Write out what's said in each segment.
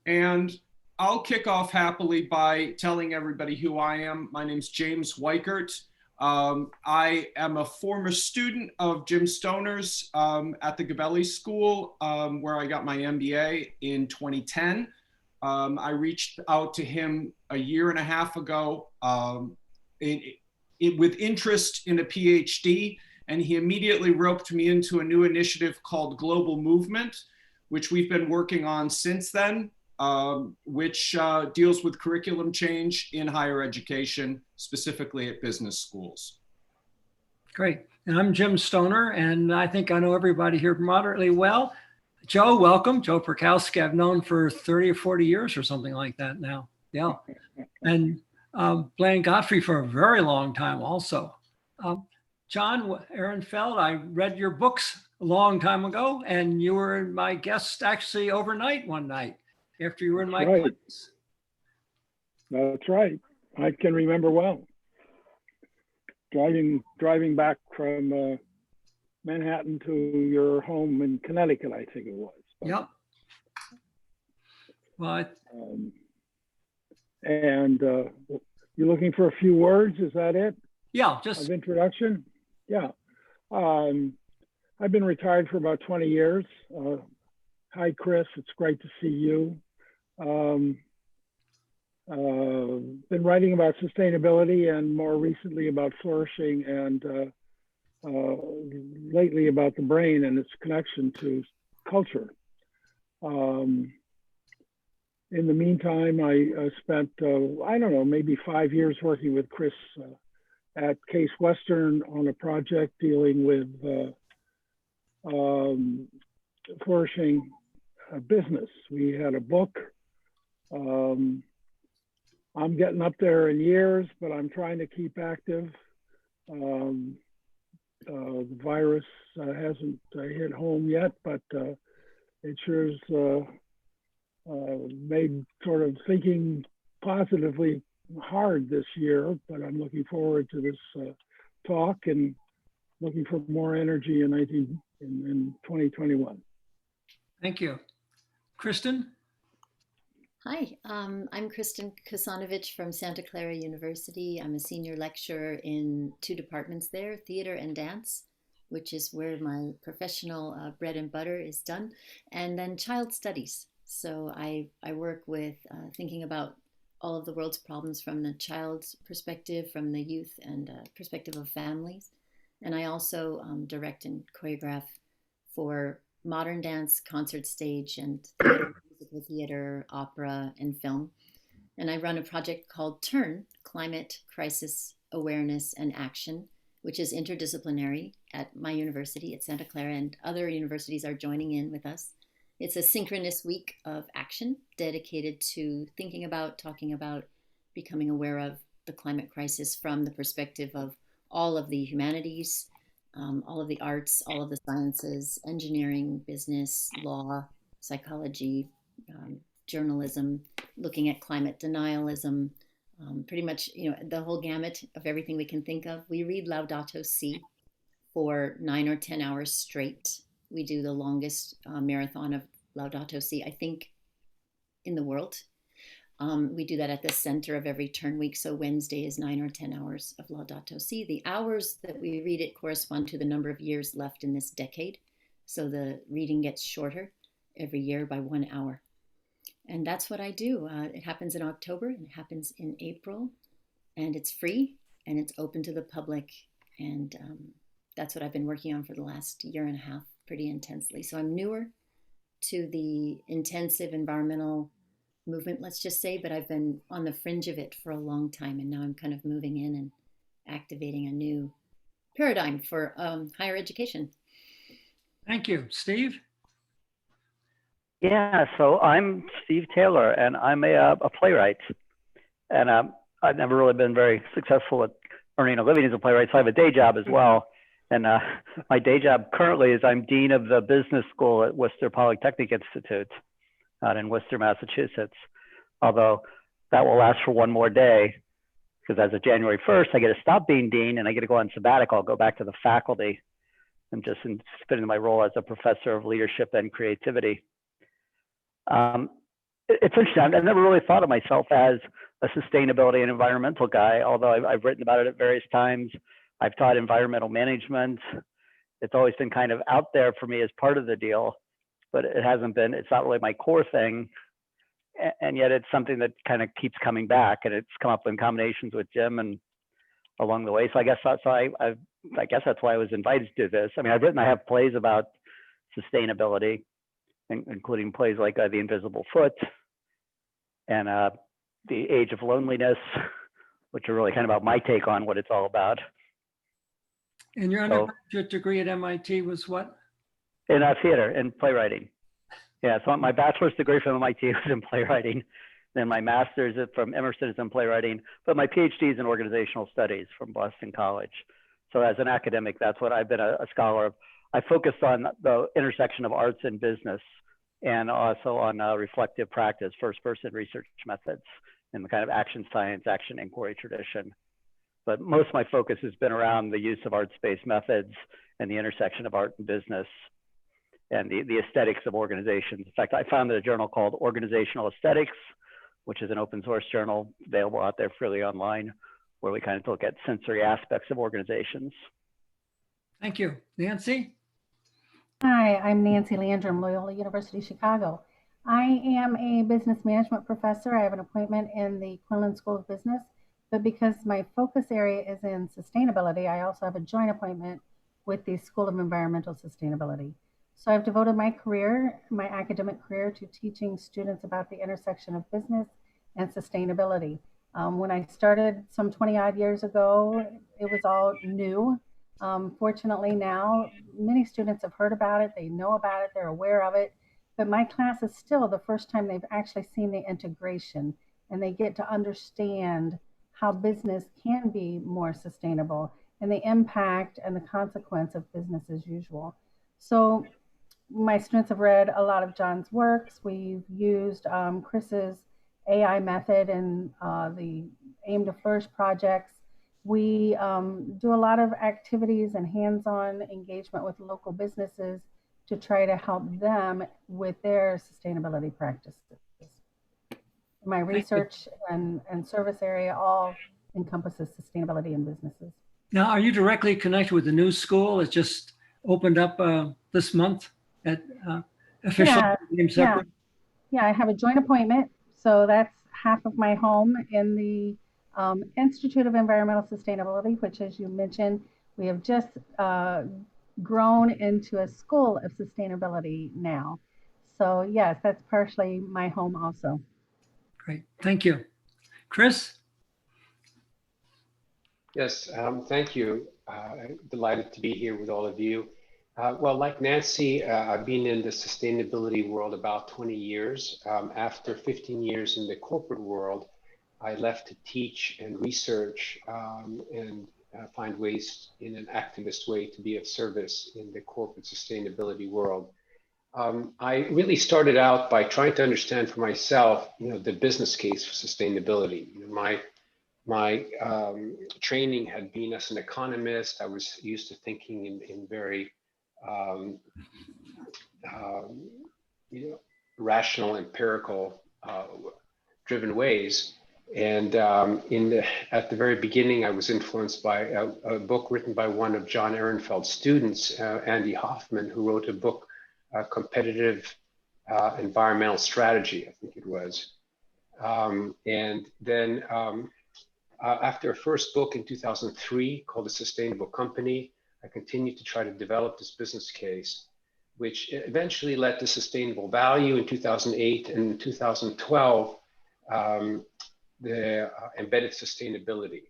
And I'll kick off happily by telling everybody who I am. My name's James Weikert. I am a former student of Jim Stoner's at the Gabelli School, where I got my MBA in 2010. I reached out to him a year and a half ago with interest in a PhD, and he immediately roped me into a new initiative called Global Movement, which we've been working on since then, which deals with curriculum change in higher education, specifically at business schools. Great. And I'm Jim Stoner, and I think I know everybody here moderately well. Joe, welcome. Joe Perkowski, I've known for 30 or 40 years or something like that now. Yeah. And Blan Godfrey for a very long time also. John Ehrenfeld, I read your books a long time ago, and you were my guest actually overnight one night after you were in my class. That's right. I can remember well. Driving back from Manhattan to your home in Connecticut, I think it was. Yep. Well, and you're looking for a few words, is that it? Yeah, just of introduction. Yeah. I've been retired for about 20 years. Hi, Chris. It's great to see you. Been writing about sustainability and more recently about flourishing, and lately about the brain and its connection to culture. In the meantime, I spent, I don't know, maybe 5 years working with Chris at Case Western on a project dealing with flourishing business. We had a book. I'm getting up there in years, but I'm trying to keep active. The virus hasn't hit home yet, but it sure has made sort of thinking positively hard this year, but I'm looking forward to this talk and looking for more energy in 2021. Thank you. Kristen? Hi, I'm Kristen Kosanovich from Santa Clara University. I'm a senior lecturer in 2 departments there, theater and dance, which is where my professional bread and butter is done, and then child studies. So I work with thinking about all of the world's problems from the child's perspective, from the youth and perspective of families. And I also direct and choreograph for modern dance, concert stage, and theater, musical theater, opera, and film. And I run a project called TURN, Climate Crisis Awareness and Action, which is interdisciplinary at my university at Santa Clara, and other universities are joining in with us. It's a synchronous week of action dedicated to thinking about, talking about, becoming aware of the climate crisis from the perspective of all of the humanities, all of the arts, all of the sciences, engineering, business, law, psychology, journalism, looking at climate denialism, pretty much, the whole gamut of everything we can think of. We read Laudato Si for 9 or 10 hours straight. We do the longest marathon of Laudato Si, I think, in the world. We do that at the center of every turn week. So Wednesday is 9 or 10 hours of Laudato Si. The hours that we read it correspond to the number of years left in this decade. So the reading gets shorter every year by 1 hour. And that's what I do. It happens in October and it happens in April, and it's free and it's open to the public. And that's what I've been working on for the last year and a half, pretty intensely. So I'm newer to the intensive environmental movement, let's just say, but I've been on the fringe of it for a long time. And now I'm kind of moving in and activating a new paradigm for higher education. Thank you. Steve? Yeah, so I'm Steve Taylor, and I'm a playwright. And I've never really been very successful at earning a living as a playwright, so I have a day job as well. And my day job currently is I'm dean of the business school at Worcester Polytechnic Institute out in Worcester, Massachusetts. Although that will last for one more day, because as of January 1st, I get to stop being dean and I get to go on sabbatical. I'll go back to the faculty and just spin into my role as a professor of leadership and creativity. it's interesting. I've never really thought of myself as a sustainability and environmental guy, although I've written about it at various times. I've taught environmental management. It's always been kind of out there for me as part of the deal, but it's not really my core thing. And yet it's something that kind of keeps coming back, and it's come up in combinations with Jim and along the way. So I guess that's why I was invited to this. I mean, I have plays about sustainability, including plays like The Invisible Foot and The Age of Loneliness, which are really kind of about my take on what it's all about. And your undergraduate degree at MIT was what? In theater and playwriting. Yeah, so my bachelor's degree from MIT was in playwriting. Then my master's from Emerson is in playwriting, but my PhD is in organizational studies from Boston College. So as an academic, that's what I've been a scholar of. I focused on the intersection of arts and business, and also on reflective practice, first-person research methods, and the kind of action science, action inquiry tradition. But most of my focus has been around the use of arts-based methods and the intersection of art and business and the aesthetics of organizations. In fact, I founded a journal called Organizational Aesthetics, which is an open source journal available out there freely online, where we kind of look at sensory aspects of organizations. Thank you. Nancy? Hi, I'm Nancy Landrum, Loyola University, Chicago. I am a business management professor. I have an appointment in the Quinlan School of Business, but because my focus area is in sustainability, I also have a joint appointment with the School of Environmental Sustainability. So I've devoted my academic career, to teaching students about the intersection of business and sustainability. When I started some 20 odd years ago, it was all new. Fortunately now, many students have heard about it, they know about it, they're aware of it, but my class is still the first time they've actually seen the integration, and they get to understand how business can be more sustainable and the impact and the consequence of business as usual. So my students have read a lot of John's works. We've used Chris's AI method in the Aim to Flourish projects. We do a lot of activities and hands-on engagement with local businesses to try to help them with their sustainability practices. My research and service area all encompasses sustainability in businesses. Now, are you directly connected with the new school? It just opened up this month at official name separate? Yeah, I have a joint appointment. So that's half of my home in the Institute of Environmental Sustainability, which, as you mentioned, we have just grown into a school of sustainability now. So yes, that's partially my home also. Great, thank you. Chris? Yes, thank you. Delighted to be here with all of you. Well, like Nancy, I've been in the sustainability world about 20 years. After 15 years in the corporate world, I left to teach and research and find ways in an activist way to be of service in the corporate sustainability world. I really started out by trying to understand for myself, the business case for sustainability. My training had been as an economist. I was used to thinking in very rational, empirical, driven ways. And at the very beginning, I was influenced by a book written by one of John Ehrenfeld's students, Andy Hoffman, who wrote a book, Competitive Environmental Strategy, I think it was. And then after a first book in 2003 called The Sustainable Company, I continued to try to develop this business case, which eventually led to Sustainable Value in 2008, and in 2012, the Embedded Sustainability,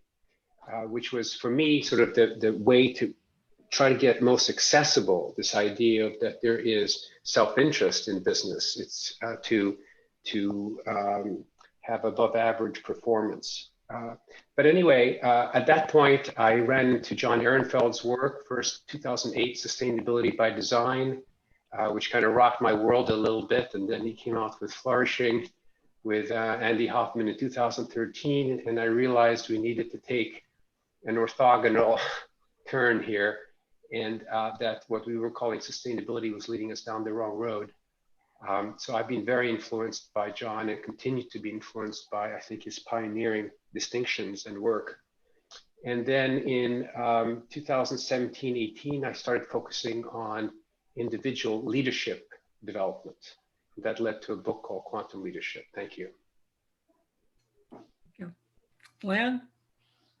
which was for me sort of the way to try to get most accessible this idea of that there is self-interest in business. It's to have above average performance. But anyway, at that point, I ran into John Ehrenfeld's work, first 2008, Sustainability by Design, which kind of rocked my world a little bit. And then he came out with Flourishing with Andy Hoffman in 2013. And I realized we needed to take an orthogonal turn here, and that what we were calling sustainability was leading us down the wrong road. So I've been very influenced by John and continue to be influenced by, I think, his pioneering distinctions and work. And then in 2017-18, I started focusing on individual leadership development. That led to a book called Quantum Leadership. Thank you. Blan?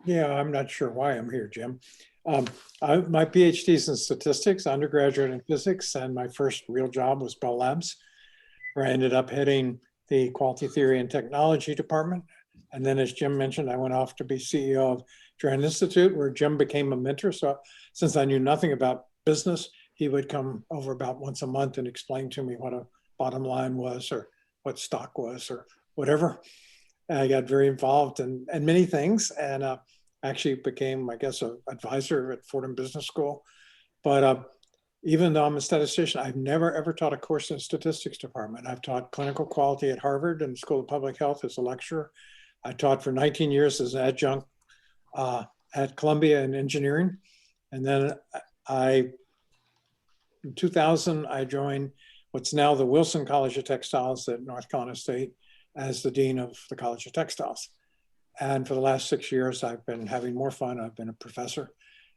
Yeah, I'm not sure why I'm here, Jim. My PhD is in statistics, undergraduate in physics, and my first real job was Bell Labs, where I ended up heading the quality theory and technology department. And then, as Jim mentioned, I went off to be CEO of Durand Institute, where Jim became a mentor. So since I knew nothing about business, he would come over about once a month and explain to me what a bottom line was or what stock was or whatever. And I got very involved in many things and actually became, I guess, an advisor at Fordham Business School. But even though I'm a statistician, I've never ever taught a course in statistics department. I've taught clinical quality at Harvard and School of Public Health as a lecturer. I taught for 19 years as an adjunct at Columbia in engineering. And then in 2000, I joined what's now the Wilson College of Textiles at North Carolina State as the Dean of the College of Textiles. And for the last 6 years, I've been having more fun. I've been a professor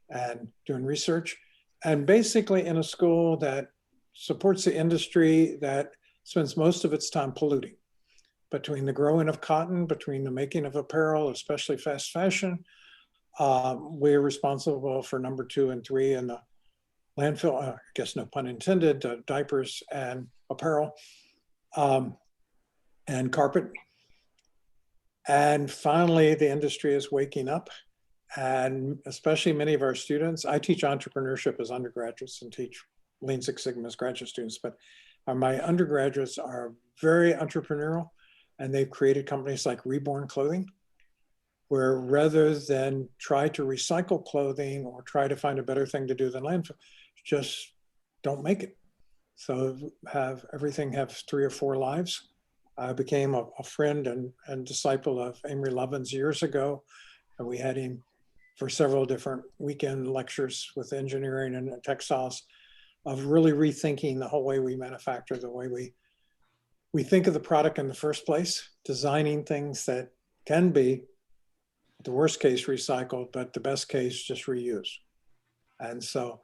and doing research, and basically in a school that supports the industry that spends most of its time polluting. Between the growing of cotton, between the making of apparel, especially fast fashion, we're responsible for number 2 and 3 in the landfill, I guess no pun intended, diapers and apparel and carpet. And finally, the industry is waking up, and especially many of our students. I teach entrepreneurship as undergraduates and teach Lean Six Sigma as graduate students, but my undergraduates are very entrepreneurial, and they've created companies like Reborn Clothing, where rather than try to recycle clothing or try to find a better thing to do than landfill, just don't make it. So everything have 3 or 4 lives. I became a friend and disciple of Amory Lovins years ago, and we had him for several different weekend lectures with engineering and textiles of really rethinking the whole way we manufacture, the way we think of the product in the first place, designing things that can be, the worst case, recycled, but the best case, just reused. And so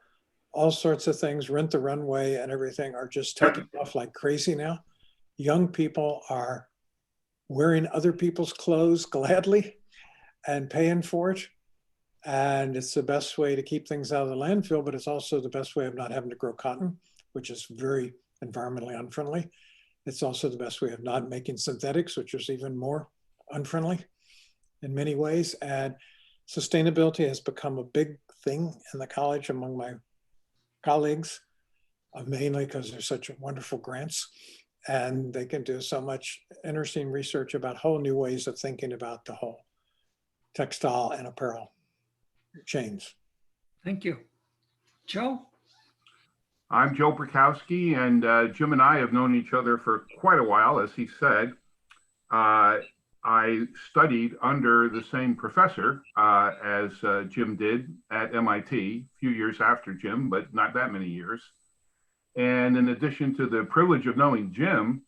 all sorts of things, Rent the Runway and everything, are just taking off like crazy now. Young people are wearing other people's clothes gladly and paying for it. And it's the best way to keep things out of the landfill, but it's also the best way of not having to grow cotton, which is very environmentally unfriendly. It's also the best way of not making synthetics, which is even more unfriendly in many ways. And sustainability has become a big thing in the college among my colleagues, mainly because there's such wonderful grants. And they can do so much interesting research about whole new ways of thinking about the whole textile and apparel chains. Thank you. Joe? I'm Joe Perkowski, and Jim and I have known each other for quite a while, as he said. I studied under the same professor as Jim did at MIT, a few years after Jim, but not that many years. And in addition to the privilege of knowing Jim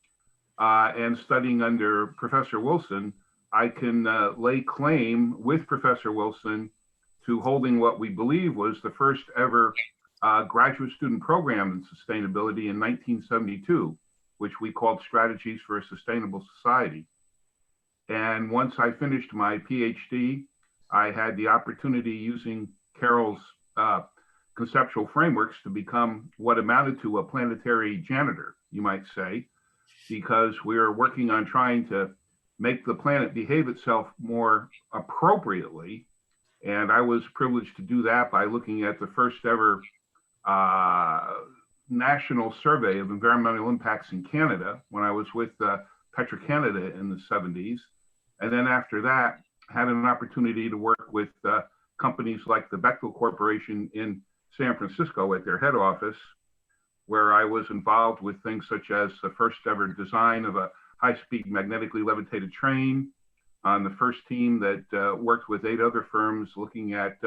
and studying under Professor Wilson, I can lay claim with Professor Wilson to holding what we believe was the first ever graduate student program in sustainability in 1972, which we called Strategies for a Sustainable Society. And once I finished my PhD, I had the opportunity, using Carol's conceptual frameworks, to become what amounted to a planetary janitor, you might say, because we're working on trying to make the planet behave itself more appropriately. And I was privileged to do that by looking at the first ever national survey of environmental impacts in Canada when I was with Petro-Canada in the 70s. And then after that, had an opportunity to work with companies like the Bechtel Corporation in San Francisco at their head office, where I was involved with things such as the first ever design of a high-speed magnetically levitated train, on the first team that worked with 8 other firms looking at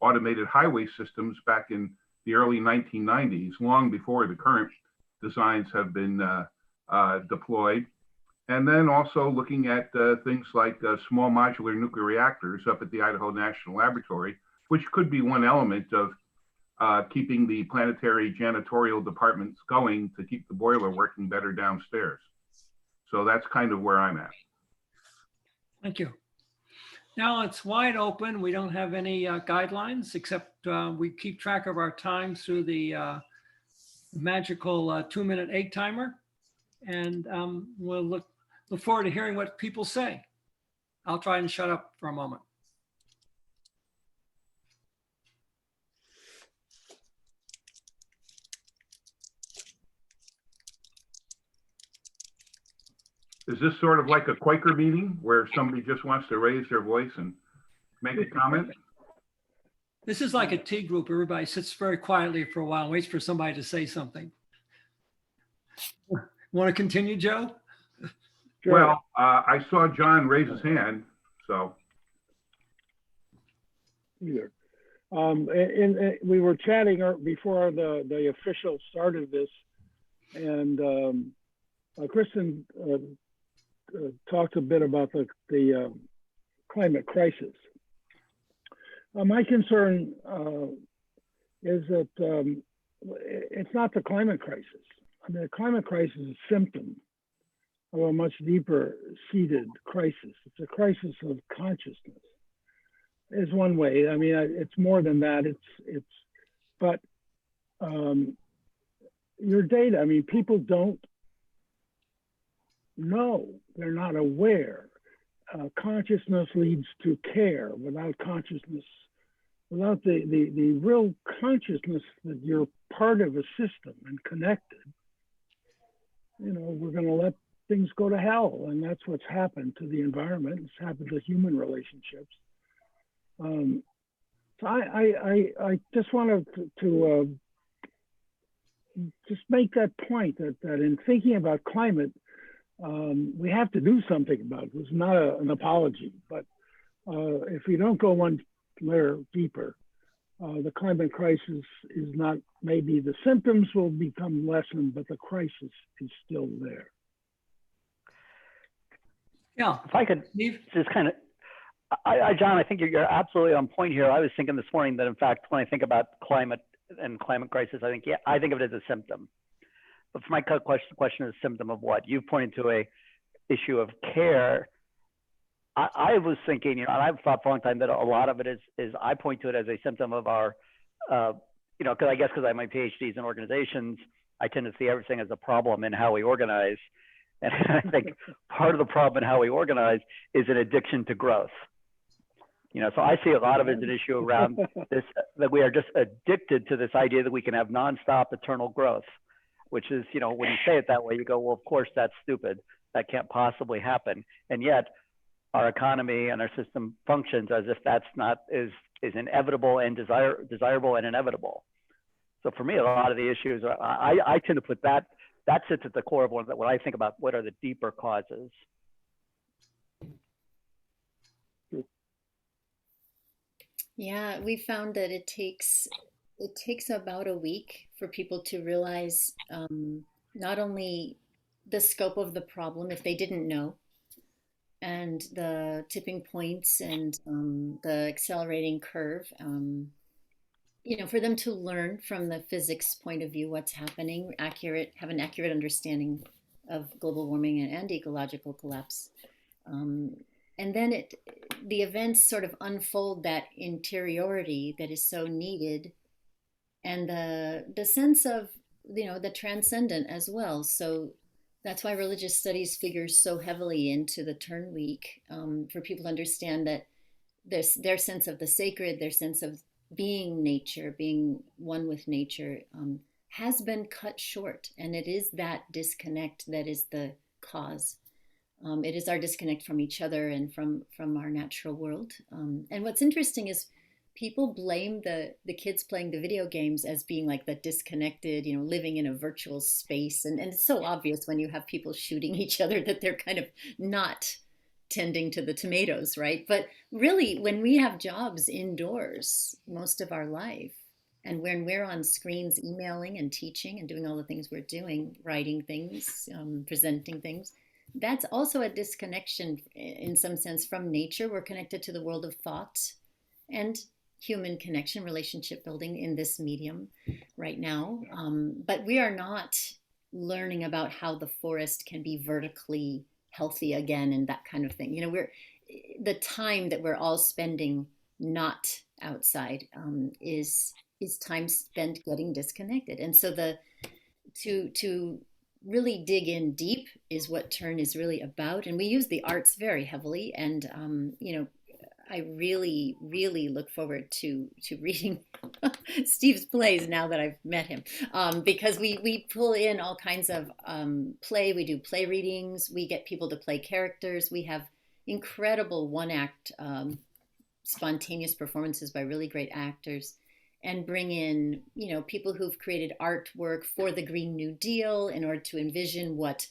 automated highway systems back in the early 1990s, long before the current designs have been deployed. And then also looking at things like small modular nuclear reactors up at the Idaho National Laboratory, which could be one element of keeping the planetary janitorial departments going to keep the boiler working better downstairs. So that's kind of where I'm at. Thank you. Now it's wide open. We don't have any guidelines except we keep track of our time through the magical 2-minute egg timer. And we'll look forward to hearing what people say. I'll try and shut up for a moment. Is this sort of like a Quaker meeting where somebody just wants to raise their voice and make a comment? This is like a tea group. Everybody sits very quietly for a while and waits for somebody to say something. Want to continue, Joe? Sure. Well, I saw John raise his hand, so. Either. We were chatting before the official start of this, and Kristen talked a bit about the climate crisis. My concern is that it's not the climate crisis. I mean, the climate crisis is a symptom of a much deeper seated crisis. It's a crisis of consciousness. Is one way. I mean, it's more than that. But your data. I mean, people don't know. They're not aware. Consciousness leads to care. Without consciousness, without the real consciousness that you're part of a system and connected, you know, we're going to let things go to hell. And that's what's happened to the environment. It's happened to human relationships. So I just wanted to just make that point that in thinking about climate, we have to do something about it. It's not an apology, but if we don't go one layer deeper, the climate crisis is not, maybe the symptoms will become lessened, but the crisis is still there. Yeah. If I could just kind of, John, I think you're absolutely on point here. I was thinking this morning that, in fact, when I think about climate and climate crisis, I think of it as a symptom. But for my question is a symptom of what? You've pointed to a issue of care. I was thinking, you know, and I've thought for a long time that a lot of it is I point to it as a symptom of our, you know, because I have my PhDs in organizations, I tend to see everything as a problem in how we organize. And I think part of the problem in how we organize is an addiction to growth. You know, so I see a lot of it as an issue around this, that we are just addicted to this idea that we can have nonstop eternal growth, which is, you know, when you say it that way, you go, well, of course, that's stupid. That can't possibly happen. And yet our economy and our system functions as if that's not, is inevitable and desirable and inevitable. So for me, a lot of the issues, I tend to put that sits at the core of when I think about what are the deeper causes. Yeah, we found that it takes about a week for people to realize not only the scope of the problem if they didn't know, and the tipping points and the accelerating curve. You know, for them to learn from the physics point of view what's happening, have an accurate understanding of global warming and ecological collapse. And then the events sort of unfold that interiority that is so needed, and the sense of, you know, the transcendent as well. So that's why religious studies figures so heavily into the turn week, for people to understand that their sense of the sacred, their sense of being nature, being one with nature, has been cut short. And it is that disconnect that is the cause. It is our disconnect from each other and from our natural world. And what's interesting is people blame the kids playing the video games as being like the disconnected, you know, living in a virtual space. And it's so obvious when you have people shooting each other that they're kind of not tending to the tomatoes, right? But really, when we have jobs indoors most of our life, And when we're on screens emailing and teaching and doing all the things we're doing, writing things, presenting things, that's also a disconnection in some sense from nature. We're connected to the world of thought and human connection, relationship building in this medium right now. But we are not learning about how the forest can be vertically healthy again and that kind of thing. You know, the time that we're all spending not outside is time spent getting disconnected. And so to really dig in deep is what Turn is really about. And we use the arts very heavily. And, you know, I really, really look forward to reading Steve's plays now that I've met him, because we pull in all kinds of play. We do play readings. We get people to play characters. We have incredible one-act spontaneous performances by really great actors, and bring in, you know, people who've created artwork for the Green New Deal in order to envision what,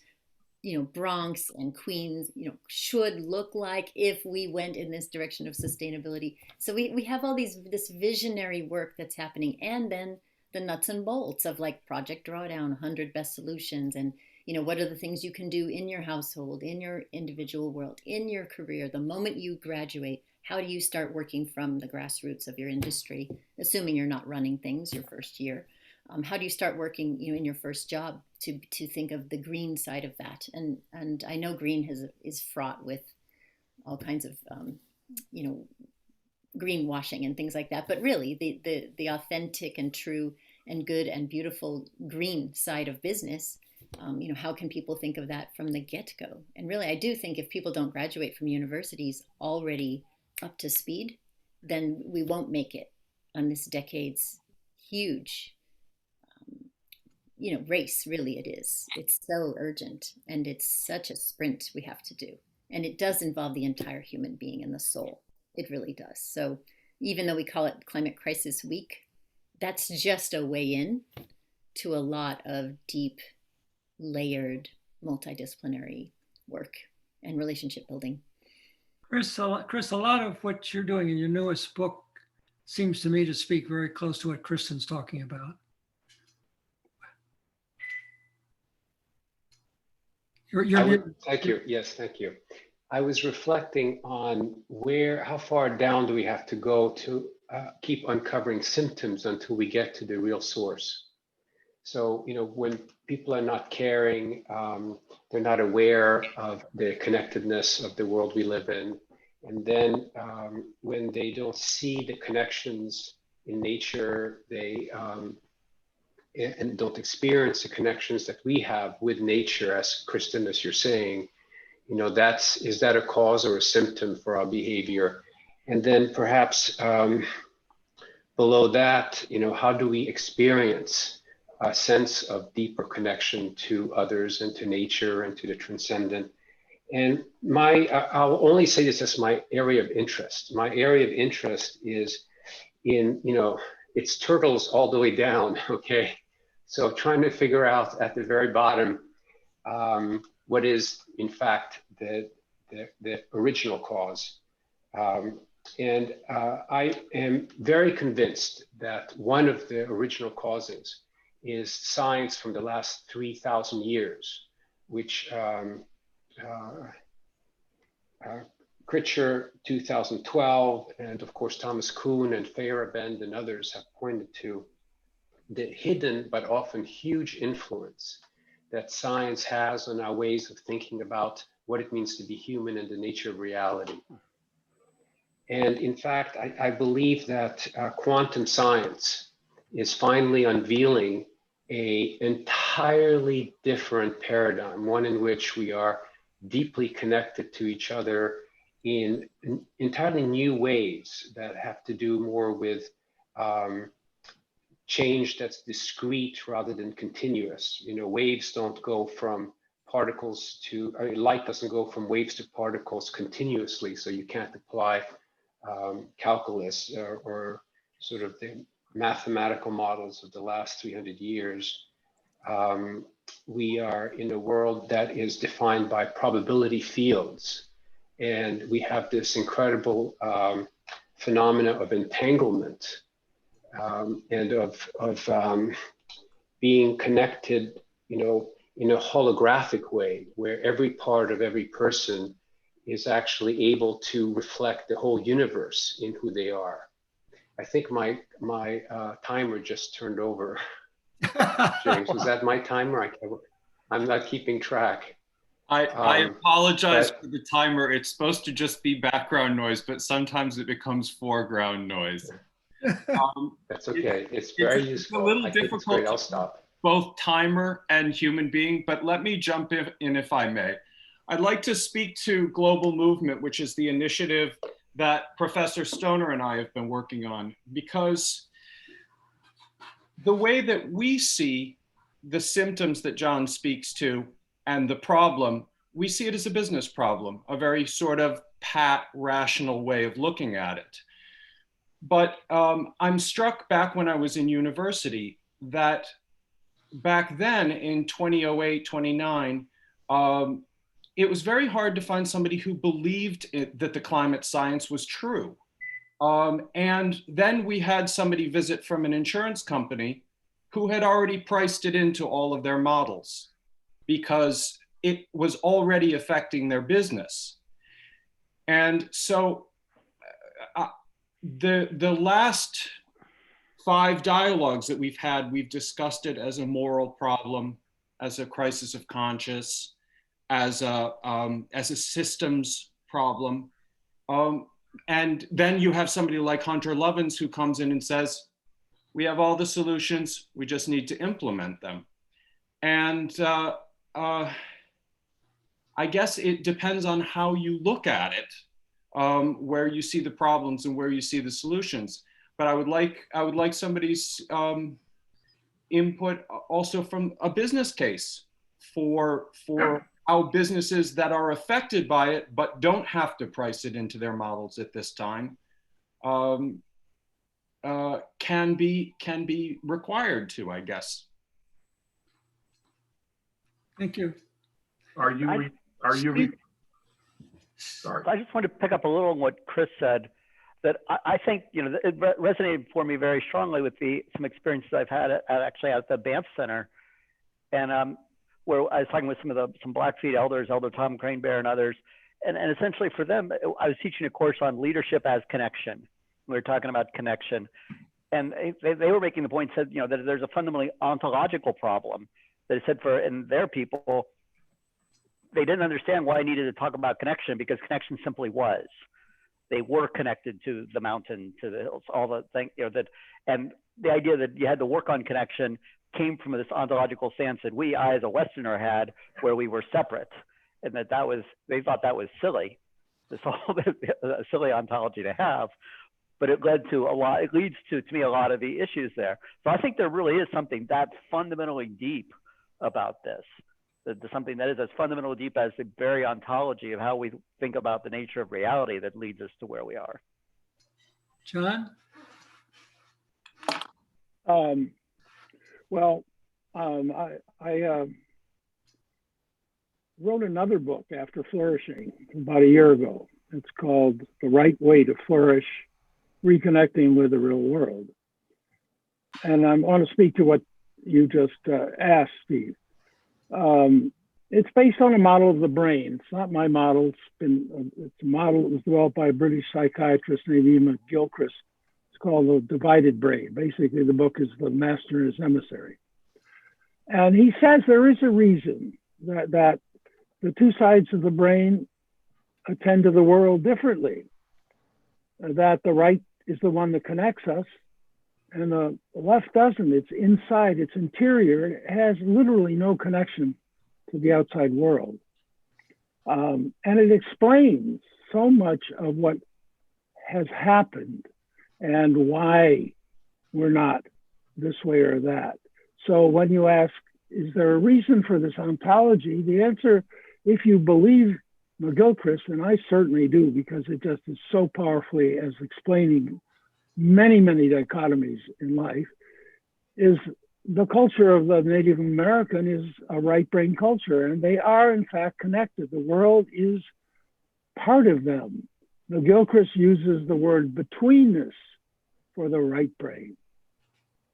you know, Bronx and Queens, you know, should look like if we went in this direction of sustainability. So we have all this visionary work that's happening, and then the nuts and bolts of like Project Drawdown, 100 Best Solutions, and, you know, what are the things you can do in your household, in your individual world, in your career, the moment you graduate. How do you start working from the grassroots of your industry, assuming you're not running things your first year? How do you start working, you know, in your first job to think of the green side of that? And I know green is fraught with all kinds of, you know, greenwashing and things like that. But really, the authentic and true and good and beautiful green side of business, you know, how can people think of that from the get-go? And really, I do think if people don't graduate from universities already up to speed, then we won't make it on this decade's huge, you know, race. Really, it is. It's so urgent, and it's such a sprint we have to do. And it does involve the entire human being and the soul. It really does. So even though we call it Climate Crisis Week, that's just a way in to a lot of deep, layered, multidisciplinary work and relationship building. Chris, a lot of what you're doing in your newest book seems to me to speak very close to what Kristen's talking about. Thank you. Yes, thank you. I was reflecting on how far down do we have to go to keep uncovering symptoms until we get to the real source. So, you know, when people are not caring, they're not aware of the connectedness of the world we live in. And then when they don't see the connections in nature, they and don't experience the connections that we have with nature, as Kristen, as you're saying, you know, is that a cause or a symptom for our behavior? And then perhaps below that, you know, how do we experience a sense of deeper connection to others and to nature and to the transcendent? And I'll only say this as my area of interest. My area of interest is in, you know, it's turtles all the way down, okay? So trying to figure out at the very bottom what is, in fact, the original cause. And I am very convinced that one of the original causes is science from the last 3,000 years, which Critcher 2012, and of course Thomas Kuhn and Feyerabend and others have pointed to the hidden but often huge influence that science has on our ways of thinking about what it means to be human and the nature of reality. And in fact, I believe that quantum science is finally unveiling an entirely different paradigm, one in which we are deeply connected to each other in entirely new ways that have to do more with change that's discrete rather than continuous. You know, waves don't go from particles to, light doesn't go from waves to particles continuously, so you can't apply calculus or sort of the mathematical models of the last 300 years. We are in a world that is defined by probability fields, and we have this incredible phenomena of entanglement and of being connected, in a holographic way, where every part of every person is actually able to reflect the whole universe in who they are. I think my timer just turned over. James, was that my timer? I'm not keeping track. I apologize for the timer. It's supposed to just be background noise, but sometimes it becomes foreground noise. That's okay. It's very useful. A little I think difficult. It's great. I'll stop. Both timer and human being, but let me jump in if I may. I'd like to speak to Global Movement, which is the initiative that Professor Stoner and I have been working on, because the way that we see the symptoms that John speaks to and the problem, we see it as a business problem, a very sort of pat, rational way of looking at it. But I'm struck back when I was in university that back then in 2008, 29, it was very hard to find somebody who believed that the climate science was true. And then we had somebody visit from an insurance company who had already priced it into all of their models because it was already affecting their business. And so the last 5 dialogues that we've had, we've discussed it as a moral problem, as a crisis of conscience, as a systems problem. And then you have somebody like Hunter Lovins who comes in and says, we have all the solutions, we just need to implement them. And I guess it depends on how you look at it, where you see the problems and where you see the solutions. But I would like somebody's input also from a business case for how businesses that are affected by it but don't have to price it into their models at this time can be required to, I guess. Thank you. Sorry. I just wanted to pick up a little on what Chris said, that I think, it resonated for me very strongly with some experiences I've had actually at the Banff Center. And where I was talking with some Blackfeet elders, Elder Tom Cranebear and others. And essentially for them, I was teaching a course on leadership as connection. We were talking about connection. And they were making the point, said, that there's a fundamentally ontological problem. They said in their people, they didn't understand why I needed to talk about connection because connection simply was. They were connected to the mountain, to the hills, all the things, and the idea that you had to work on connection came from this ontological stance that I as a Westerner had, where we were separate, and they thought that was silly, this whole silly ontology to have, but it leads to me a lot of the issues there. So I think there really is something that's fundamentally deep about this. Something that is as fundamentally deep as the very ontology of how we think about the nature of reality that leads us to where we are. John? I wrote another book after flourishing about a year ago. It's called The Right Way to Flourish, Reconnecting with the Real World. And I want to speak to what you just asked, Steve. It's based on a model of the brain. It's not my model. It's a model that was developed by a British psychiatrist named Emma Gilchrist. It's called The Divided Brain. Basically, the book is The Master and His Emissary. And he says there is a reason that the two sides of the brain attend to the world differently. That the right is the one that connects us, and the left doesn't. It's inside, it's interior. It has literally no connection to the outside world. And it explains so much of what has happened and why we're not this way or that. So when you ask, is there a reason for this ontology? The answer, if you believe McGilchrist, and I certainly do, because it just is so powerfully as explaining many, many dichotomies in life, is the culture of the Native American is a right brain culture, and they are in fact connected. The world is part of them. McGilchrist uses the word betweenness for the right brain.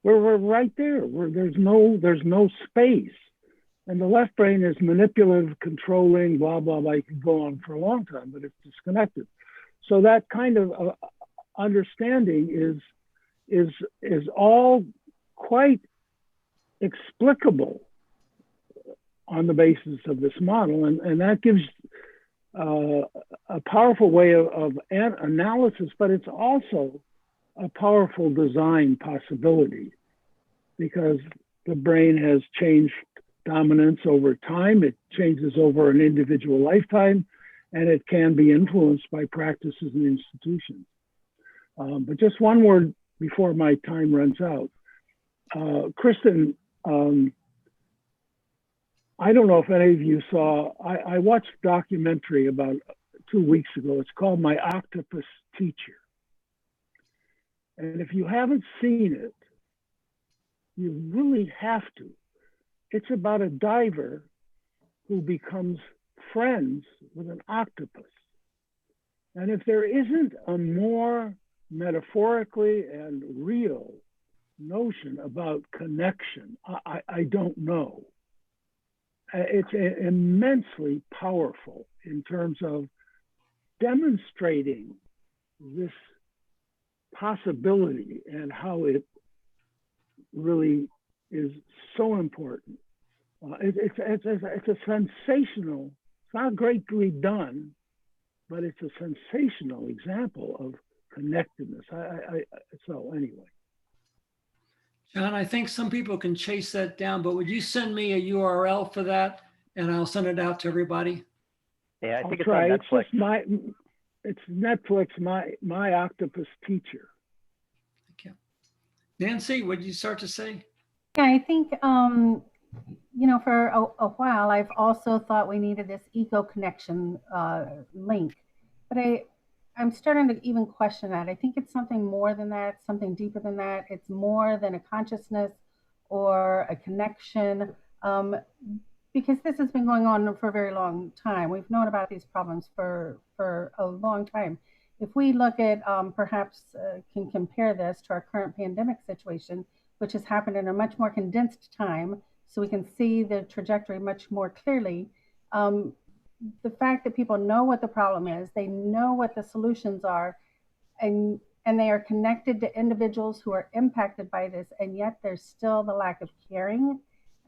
we're right there. There's no space. And the left brain is manipulative, controlling, blah, blah, blah. You can go on for a long time, but it's disconnected. So that kind of understanding is all quite explicable on the basis of this model. And that gives a powerful way of analysis, but it's also a powerful design possibility because the brain has changed dominance over time. It changes over an individual lifetime, and it can be influenced by practices and institutions. But just one word before my time runs out. Kristen, I don't know if any of you saw, I watched a documentary about 2 weeks ago. It's called My Octopus Teacher. And if you haven't seen it, you really have to. It's about a diver who becomes friends with an octopus. And if there isn't a more metaphorically and real notion about connection, I don't know. It's immensely powerful in terms of demonstrating this possibility and how it really is so important. It's a sensational, it's not greatly done, but it's a sensational example of connectedness. So anyway. John, I think some people can chase that down, but would you send me a URL for that and I'll send it out to everybody? Yeah, I think I'll try. it's on Netflix. It's Netflix, My Octopus Teacher. Thank you. Nancy, what did you start to say? Yeah, I think, you know, for a while, I've also thought we needed this eco connection link, but I'm starting to even question that. I think it's something more than that, something deeper than that. It's more than a consciousness or a connection, because this has been going on for a very long time. We've known about these problems for a long time. If we look at, perhaps can compare this to our current pandemic situation, which has happened in a much more condensed time, so we can see the trajectory much more clearly. The fact that people know what the problem is, they know what the solutions are, and they are connected to individuals who are impacted by this, and yet there's still the lack of caring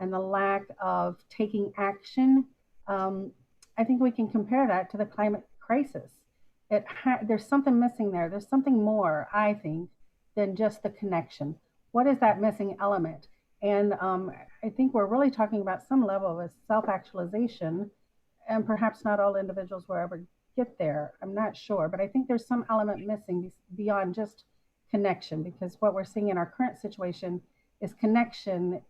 and the lack of taking action. I think we can compare that to the climate crisis. There's something missing there. There's something more, I think, than just the connection. What is that missing element? And I think we're really talking about some level of self-actualization, and perhaps not all individuals will ever get there. I'm not sure, but I think there's some element missing beyond just connection, because what we're seeing in our current situation is connection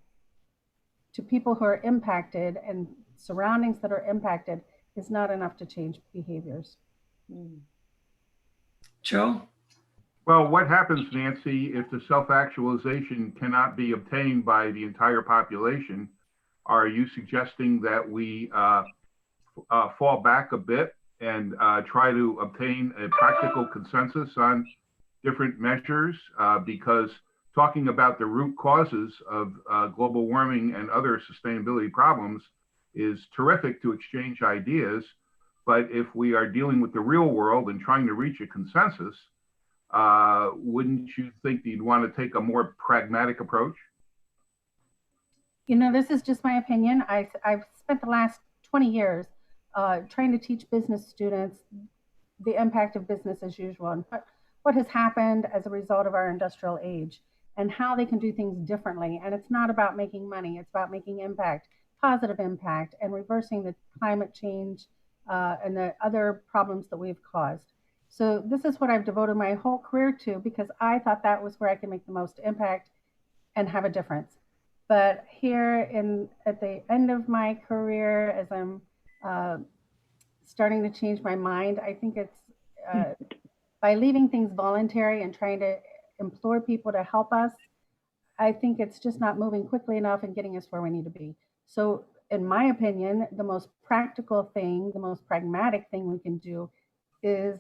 to people who are impacted and surroundings that are impacted is not enough to change behaviors. Joe? Well, what happens, Nancy, if the self-actualization cannot be obtained by the entire population? Are you suggesting that we fall back a bit and try to obtain a practical consensus on different measures? Because talking about the root causes of global warming and other sustainability problems is terrific to exchange ideas. But if we are dealing with the real world and trying to reach a consensus, wouldn't you think you'd want to take a more pragmatic approach? You know, this is just my opinion. I've spent the last 20 years trying to teach business students the impact of business as usual and what has happened as a result of our industrial age and how they can do things differently. And it's not about making money, it's about making impact, positive impact, and reversing the climate change and the other problems that we've caused. So this is what I've devoted my whole career to, because I thought that was where I could make the most impact and have a difference. But here at the end of my career, as I'm starting to change my mind, I think it's by leaving things voluntary and trying to implore people to help us, I think it's just not moving quickly enough and getting us where we need to be. So in my opinion, the most practical thing, the most pragmatic thing we can do is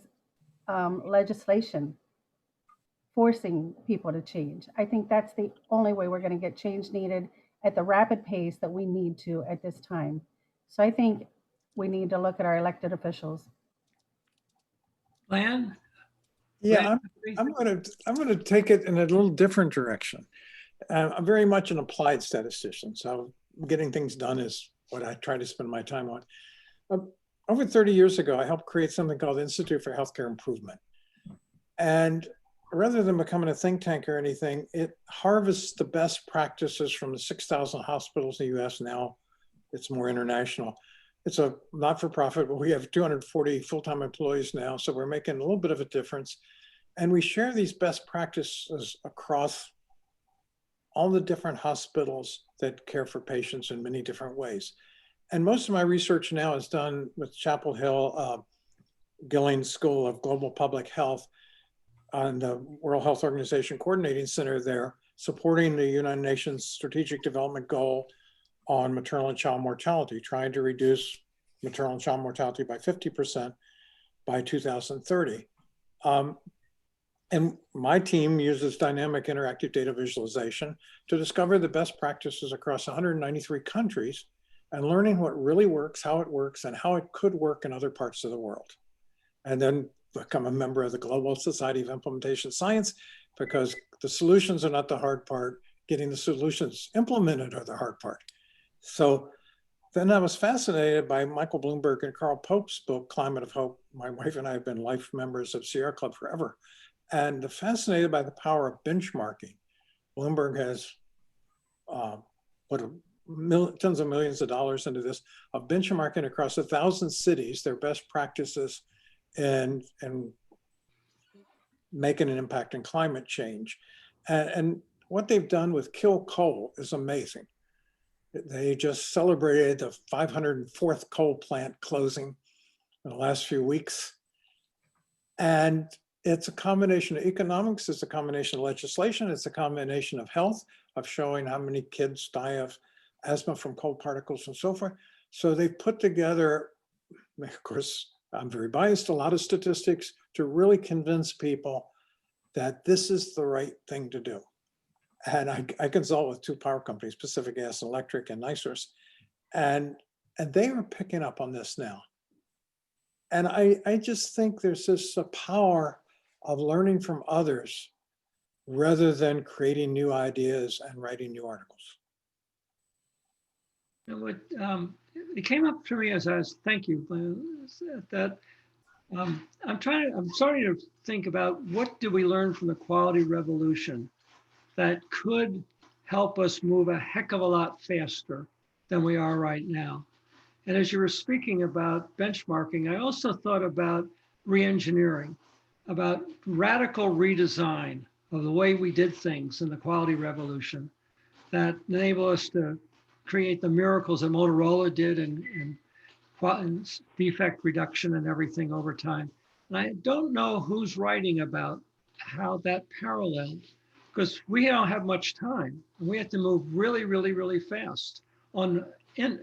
legislation forcing people to change. I think that's the only way we're going to get change needed at the rapid pace that we need to at this time. So I think we need to look at our elected officials. Blan? Yeah, I'm going to take it in a little different direction. I'm very much an applied statistician, so getting things done is what I try to spend my time on. Over 30 years ago, I helped create something called the Institute for Healthcare Improvement. And rather than becoming a think tank or anything, it harvests the best practices from the 6,000 hospitals in the US now. It's more international. It's a not-for-profit, but we have 240 full-time employees now, so we're making a little bit of a difference. And we share these best practices across all the different hospitals that care for patients in many different ways. And most of my research now is done with Chapel Hill, Gillings School of Global Public Health and the World Health Organization Coordinating Center there, supporting the United Nations Strategic Development Goal on maternal and child mortality, trying to reduce maternal and child mortality by 50% by 2030. And my team uses dynamic interactive data visualization to discover the best practices across 193 countries and learning what really works, how it works, and how it could work in other parts of the world. And then become a member of the Global Society of Implementation Science, because the solutions are not the hard part. Getting the solutions implemented are the hard part. So then I was fascinated by Michael Bloomberg and Carl Pope's book, Climate of Hope. My wife and I have been life members of Sierra Club forever. And fascinated by the power of benchmarking. Bloomberg has tens of millions of dollars into this, of benchmarking across 1,000 cities, their best practices and making an impact in climate change. And what they've done with Kill Coal is amazing. They just celebrated the 504th coal plant closing in the last few weeks. And it's a combination of economics, it's a combination of legislation, it's a combination of health, of showing how many kids die of asthma from coal particles and so forth. So they've put together, of course, I'm very biased, a lot of statistics to really convince people that this is the right thing to do. And I consult with two power companies, Pacific Gas and Electric and NiSource, and they are picking up on this now. And I just think there's this power of learning from others rather than creating new ideas and writing new articles. What it came up for me as I was, thank you, that I'm starting to think about what did we learn from the quality revolution that could help us move a heck of a lot faster than we are right now. And as you were speaking about benchmarking, I also thought about re-engineering, about radical redesign of the way we did things in the quality revolution that enable us to create the miracles that Motorola did in defect reduction and everything over time. And I don't know who's writing about how that paralleled, because we don't have much time. And we have to move really, really, really fast on an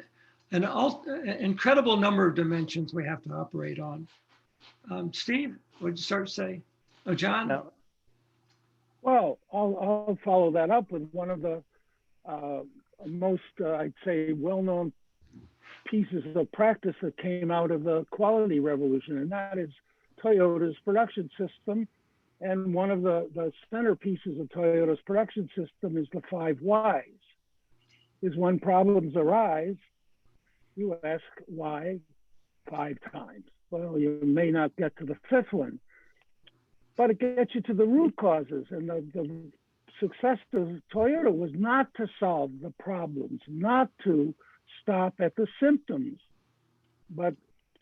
incredible number of dimensions we have to operate on. Steve, what'd you start to say? Oh, John? No. Well, I'll follow that up with one of the most, I'd say, well-known pieces of practice that came out of the quality revolution, and that is Toyota's production system. And one of the centerpieces of Toyota's production system is the 5 whys. Is when problems arise, you ask why 5 times. Well, you may not get to the 5th one, but it gets you to the root causes. And the success of Toyota was not to solve the problems, not to stop at the symptoms, but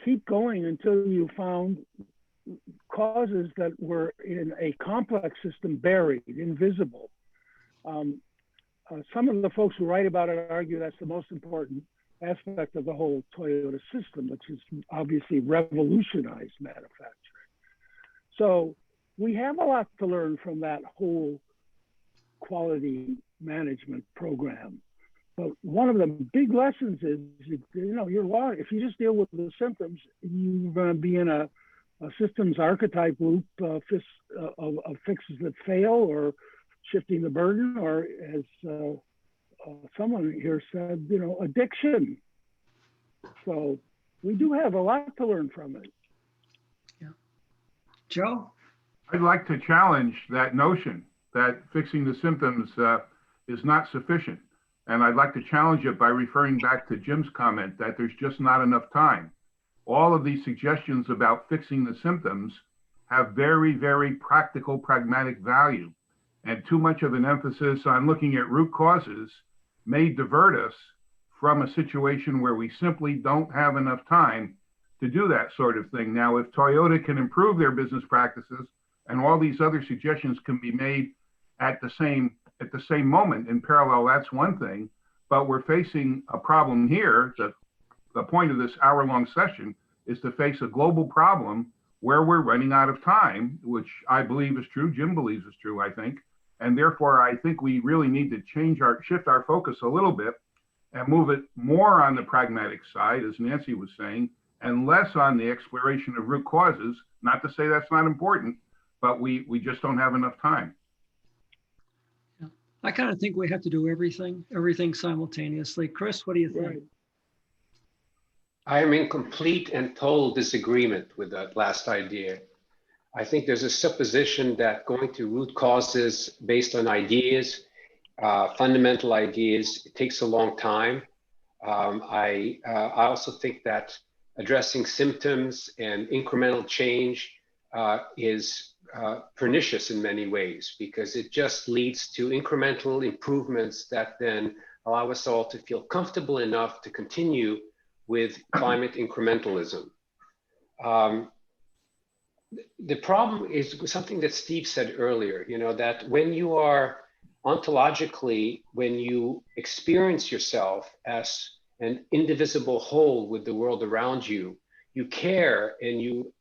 keep going until you found causes that were in a complex system, buried, invisible. Some of the folks who write about it argue that's the most important aspect of the whole Toyota system, which is obviously revolutionized manufacturing. So we have a lot to learn from that whole quality management program. But one of the big lessons is, if you just deal with the symptoms, you're going to be in a systems archetype loop of fixes that fail, or shifting the burden, or as someone here said, addiction. So we do have a lot to learn from it. Yeah. Joe? I'd like to challenge that notion that fixing the symptoms is not sufficient. And I'd like to challenge it by referring back to Jim's comment that there's just not enough time. All of these suggestions about fixing the symptoms have very, very practical, pragmatic value. And too much of an emphasis on looking at root causes may divert us from a situation where we simply don't have enough time to do that sort of thing. Now, if Toyota can improve their business practices and all these other suggestions can be made at the same moment in parallel, that's one thing. But we're facing a problem here. The point of this hour-long session is to face a global problem where we're running out of time, which I believe is true. Jim believes is true, I think. And therefore, I think we really need to shift our focus a little bit and move it more on the pragmatic side, as Nancy was saying, and less on the exploration of root causes. Not to say that's not important, but we just don't have enough time. Yeah. I kind of think we have to do everything simultaneously. Chris, what do you think? Right. I am in complete and total disagreement with that last idea. I think there's a supposition that going to root causes based on ideas, fundamental ideas, it takes a long time. I also think that addressing symptoms and incremental change is pernicious in many ways, because it just leads to incremental improvements that then allow us all to feel comfortable enough to continue with climate incrementalism. The problem is something that Steve said earlier, that when you are ontologically, when you experience yourself as an indivisible whole with the world around you, you care and you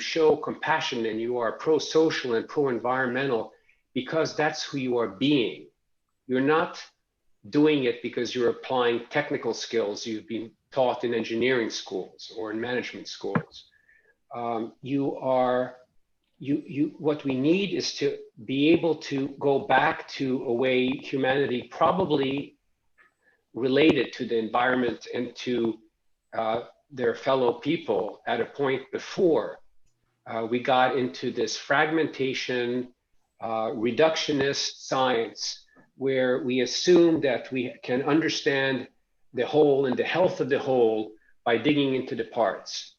show compassion and you are pro-social and pro-environmental because that's who you are being. You're not doing it because you're applying technical skills you've been taught in engineering schools or in management schools. What we need is to be able to go back to a way humanity probably related to the environment and to their fellow people at a point before we got into this fragmentation, reductionist science, where we assume that we can understand the whole and the health of the whole by digging into the parts.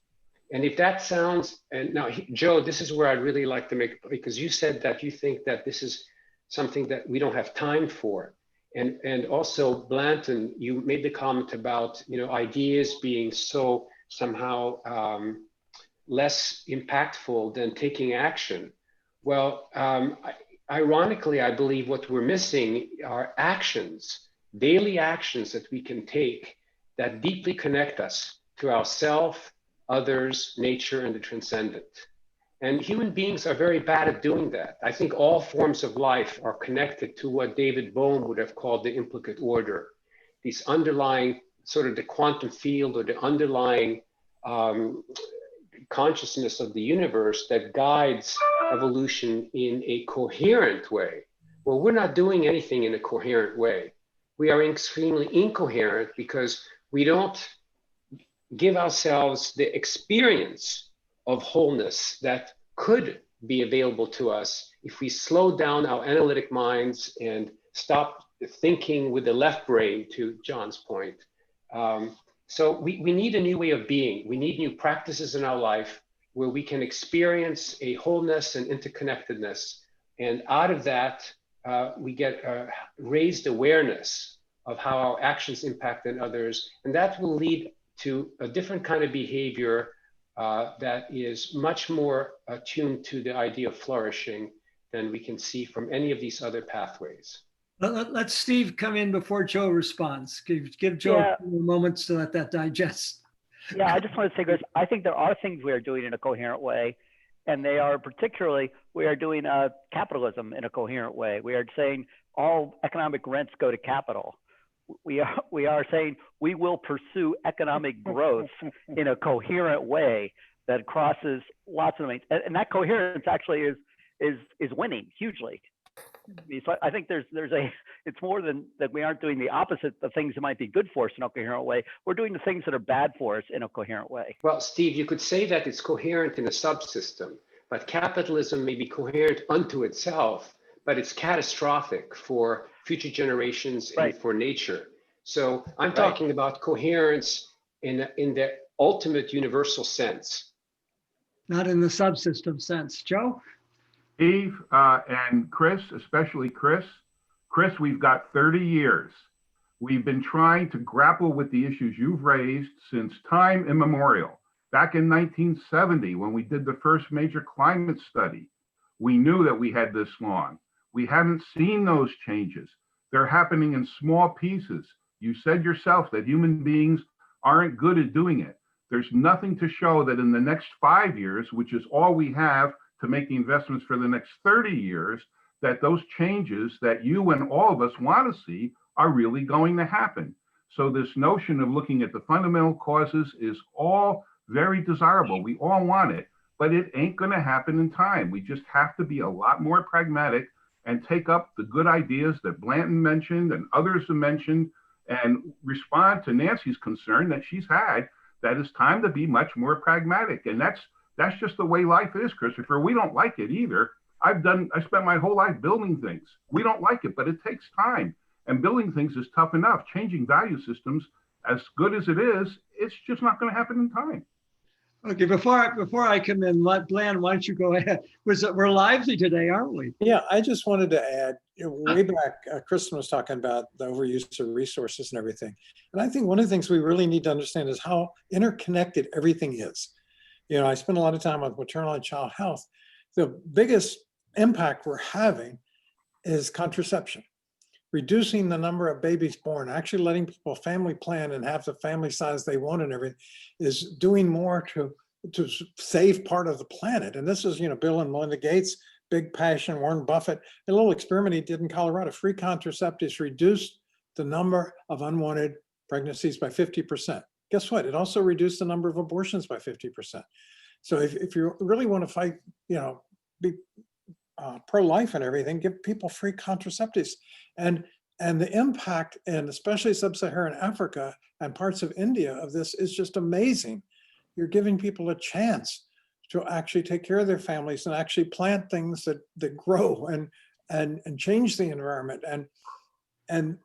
And if that sounds, and now, Joe, this is where I'd really like to make, because you said that you think that this is something that we don't have time for. And also, Blanton, you made the comment about, ideas being so somehow less impactful than taking action. Well, ironically, I believe what we're missing are actions, daily actions that we can take that deeply connect us to ourself, others, nature, and the transcendent. And human beings are very bad at doing that. I think all forms of life are connected to what David Bohm would have called the implicate order. These underlying, sort of the quantum field or the underlying consciousness of the universe that guides evolution in a coherent way. Well, we're not doing anything in a coherent way. We are extremely incoherent because we don't give ourselves the experience of wholeness that could be available to us if we slow down our analytic minds and stop thinking with the left brain, to John's point. So we need a new way of being. We need new practices in our life where we can experience a wholeness and interconnectedness. And out of that, we get a raised awareness of how our actions impact on others. And that will lead to a different kind of behavior that is much more attuned to the idea of flourishing than we can see from any of these other pathways. Let Steve come in before Joe responds. Give Joe a few moments to let that digest. Yeah, I just want to say, Chris, I think there are things we are doing in a coherent way, and they are particularly, we are doing capitalism in a coherent way. We are saying all economic rents go to capital. We are saying we will pursue economic growth in a coherent way that crosses lots of domains, and that coherence actually is winning hugely. So I think it's more than that we aren't doing the opposite of things that might be good for us in a coherent way. We're doing the things that are bad for us in a coherent way. Well, Steve, you could say that it's coherent in a subsystem, but capitalism may be coherent unto itself, but it's catastrophic for future generations and for nature. So I'm talking about coherence in the ultimate universal sense. Not in the subsystem sense. Joe? Steve and Chris, especially Chris, we've got 30 years. We've been trying to grapple with the issues you've raised since time immemorial. Back in 1970, when we did the first major climate study, we knew that we had this long. We haven't seen those changes. They're happening in small pieces. You said yourself that human beings aren't good at doing it. There's nothing to show that in the next 5 years, which is all we have to make the investments for the next 30 years, that those changes that you and all of us want to see are really going to happen. So this notion of looking at the fundamental causes is all very desirable. We all want it, but it ain't going to happen in time. We just have to be a lot more pragmatic and take up the good ideas that Blanton mentioned and others have mentioned and respond to Nancy's concern that she's had, that it's time to be much more pragmatic. And that's just the way life is, Christopher. We don't like it either. I spent my whole life building things. We don't like it, but it takes time. And building things is tough enough. Changing value systems, as good as it is, it's just not going to happen in time. Okay, before I come in, Blan, why don't you go ahead? We're lively today, aren't we? Yeah, I just wanted to add, way back, Kristen was talking about the overuse of resources and everything. And I think one of the things we really need to understand is how interconnected everything is. I spend a lot of time on maternal and child health. The biggest impact we're having is contraception. Reducing the number of babies born, actually letting people family plan and have the family size they want and everything, is doing more to save part of the planet. And this is, Bill and Melinda Gates' big passion, Warren Buffett, a little experiment he did in Colorado. Free contraceptives reduced the number of unwanted pregnancies by 50%. Guess what? It also reduced the number of abortions by 50%. So if you really want to fight, be pro-life and everything, give people free contraceptives. And the impact in especially sub-Saharan Africa and parts of India of this is just amazing. You're giving people a chance to actually take care of their families and actually plant things that grow and change the environment. And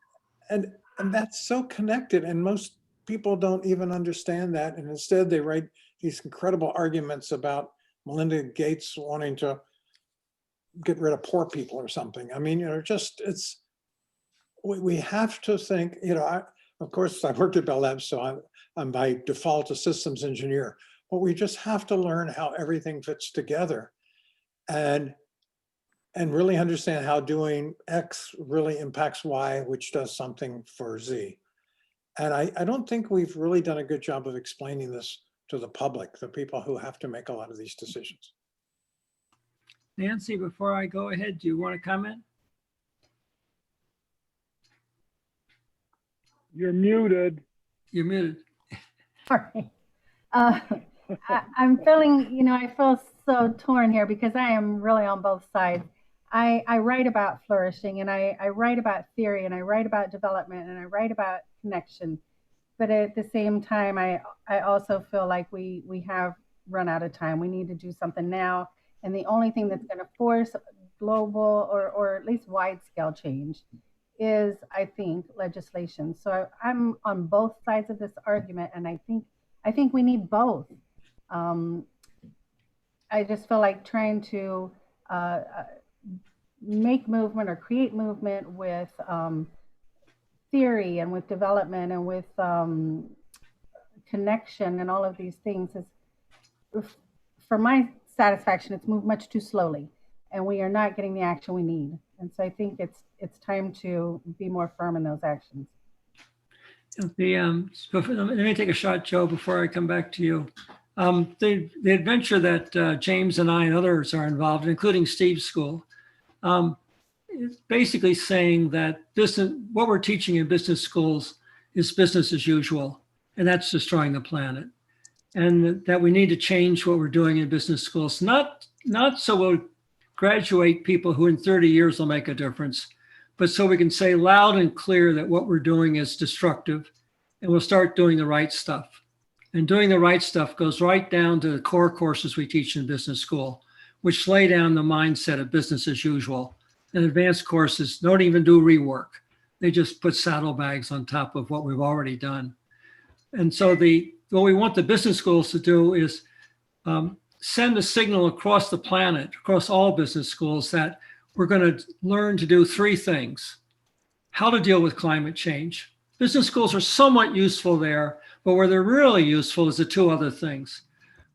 that's so connected, and most people don't even understand that. And instead they write these incredible arguments about Melinda Gates wanting to get rid of poor people or something. I mean, we have to think, of course I worked at Bell Labs, so I'm by default a systems engineer, but we just have to learn how everything fits together and really understand how doing X really impacts Y, which does something for Z. And I don't think we've really done a good job of explaining this to the public, the people who have to make a lot of these decisions. Nancy, before I go ahead, do you want to comment? You're muted. You're muted. Sorry. I'm feeling, I feel so torn here because I am really on both sides. I write about flourishing, and I write about theory, and I write about development, and I write about connection. But at the same time, I also feel like we have run out of time. We need to do something now. And the only thing that's going to force global or at least wide scale change is, I think, legislation. So I'm on both sides of this argument, and I think we need both. I just feel like trying to make movement or create movement with theory and with development and with connection and all of these things is, for my satisfaction, it's moved much too slowly, and we are not getting the action we need. And so I think it's time to be more firm in those actions. Let me take a shot, Joe, before I come back to you. The adventure that James and I and others are involved in, including Steve's school, is basically saying that what we're teaching in business schools is business as usual, and that's destroying the planet. and that we need to change what we're doing in business schools. Not so we'll graduate people who in 30 years will make a difference, but so we can say loud and clear that what we're doing is destructive, and we'll start doing the right stuff. And doing the right stuff goes right down to the core courses we teach in business school, which lay down the mindset of business as usual. And advanced courses don't even do rework. They just put saddlebags on top of what we've already done. And so what we want the business schools to do is send a signal across the planet, across all business schools, that we're going to learn to do three things. How to deal with climate change. Business schools are somewhat useful there, but where they're really useful is the two other things,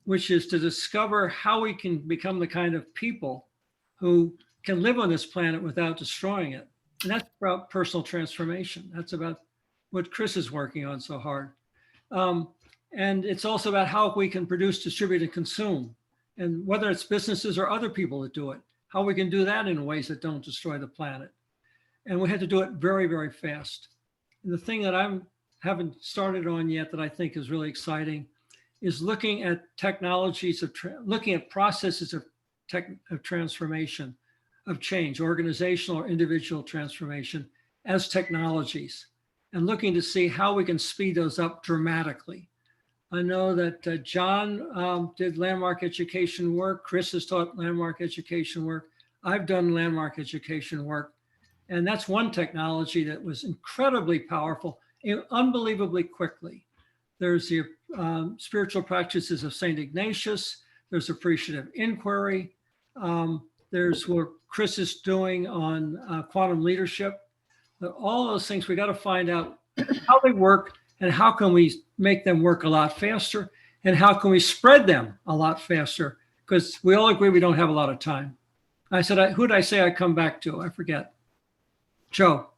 which is to discover how we can become the kind of people who can live on this planet without destroying it. And that's about personal transformation. That's about what Chris is working on so hard. And it's also about how we can produce, distribute, and consume. And whether it's businesses or other people that do it, how we can do that in ways that don't destroy the planet. And we have to do it very, very fast. And the thing that I haven't started on yet that I think is really exciting is looking at technologies, looking at processes of transformation, of change, organizational or individual transformation as technologies, and looking to see how we can speed those up dramatically. I know that John did landmark education work. Chris has taught landmark education work. I've done landmark education work. And that's one technology that was incredibly powerful, unbelievably quickly. There's the spiritual practices of St. Ignatius. There's appreciative inquiry. There's what Chris is doing on quantum leadership. All those things, we got to find out how they work and how can we make them work a lot faster and how can we spread them a lot faster, because we all agree we don't have a lot of time. I said, who did I say I'd come back to? I forget. Joe.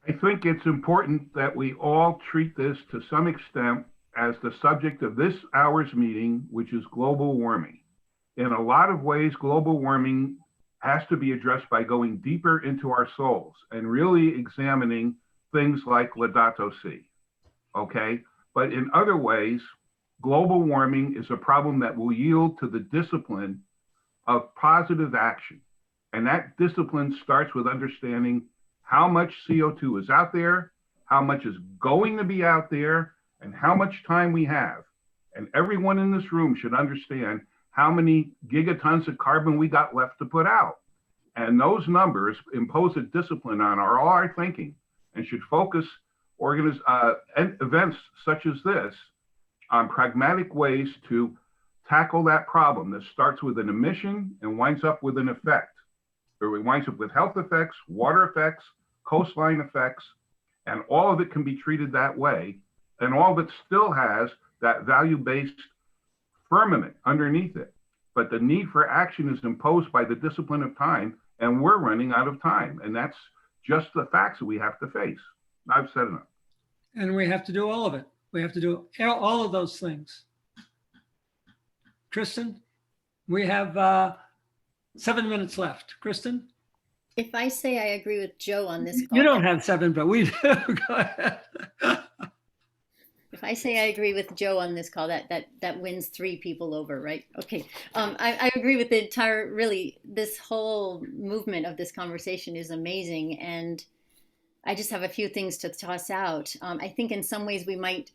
I think it's important that we all treat this to some extent as the subject of this hour's meeting, which is global warming. In a lot of ways, global warming has to be addressed by going deeper into our souls and really examining things like Laudato Si, okay? But in other ways, global warming is a problem that will yield to the discipline of positive action. And that discipline starts with understanding how much CO2 is out there, how much is going to be out there, and how much time we have. And everyone in this room should understand how many gigatons of carbon we got left to put out. And those numbers impose a discipline on all our thinking and should focus events such as this on pragmatic ways to tackle that problem that starts with an emission and winds up with an effect. Or it winds up with health effects, water effects, coastline effects, and all of it can be treated that way. And all of it still has that value-based firmament underneath it. But the need for action is imposed by the discipline of time, and we're running out of time. And that's just the facts that we have to face. I've said enough. And we have to do all of it. We have to do all of those things. Kristen, we have 7 minutes left. Kristen? If I say I agree with Joe on this call, you don't have 7, but we do. Go ahead. If I say I agree with Joe on this call, that wins 3 people over, right? Okay. I agree with the entire, really, this whole movement of this conversation is amazing. And I just have a few things to toss out. I think in some ways we might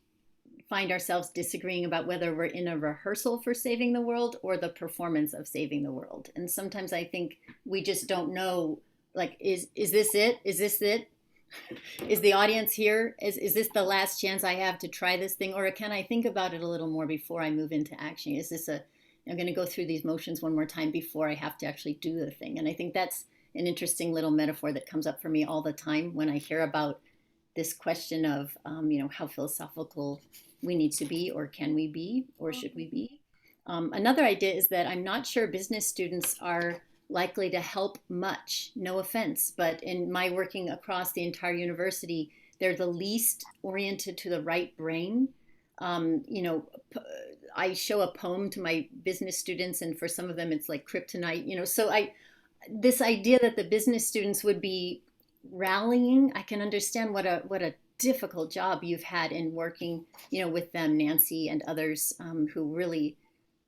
find ourselves disagreeing about whether we're in a rehearsal for saving the world or the performance of saving the world. And sometimes I think we just don't know, like, is this it? Is this it? Is the audience here? Is this the last chance I have to try this thing? Or can I think about it a little more before I move into action? Is this I'm going to go through these motions one more time before I have to actually do the thing? And I think that's an interesting little metaphor that comes up for me all the time when I hear about this question of, how philosophical we need to be, or can we be, or should we be? Another idea is that I'm not sure business students are likely to help much, no offense, but in my working across the entire university, they're the least oriented to the right brain. I show a poem to my business students, and for some of them it's like kryptonite, so this idea that the business students would be rallying, I can understand what a difficult job you've had in working, with them, Nancy and others who really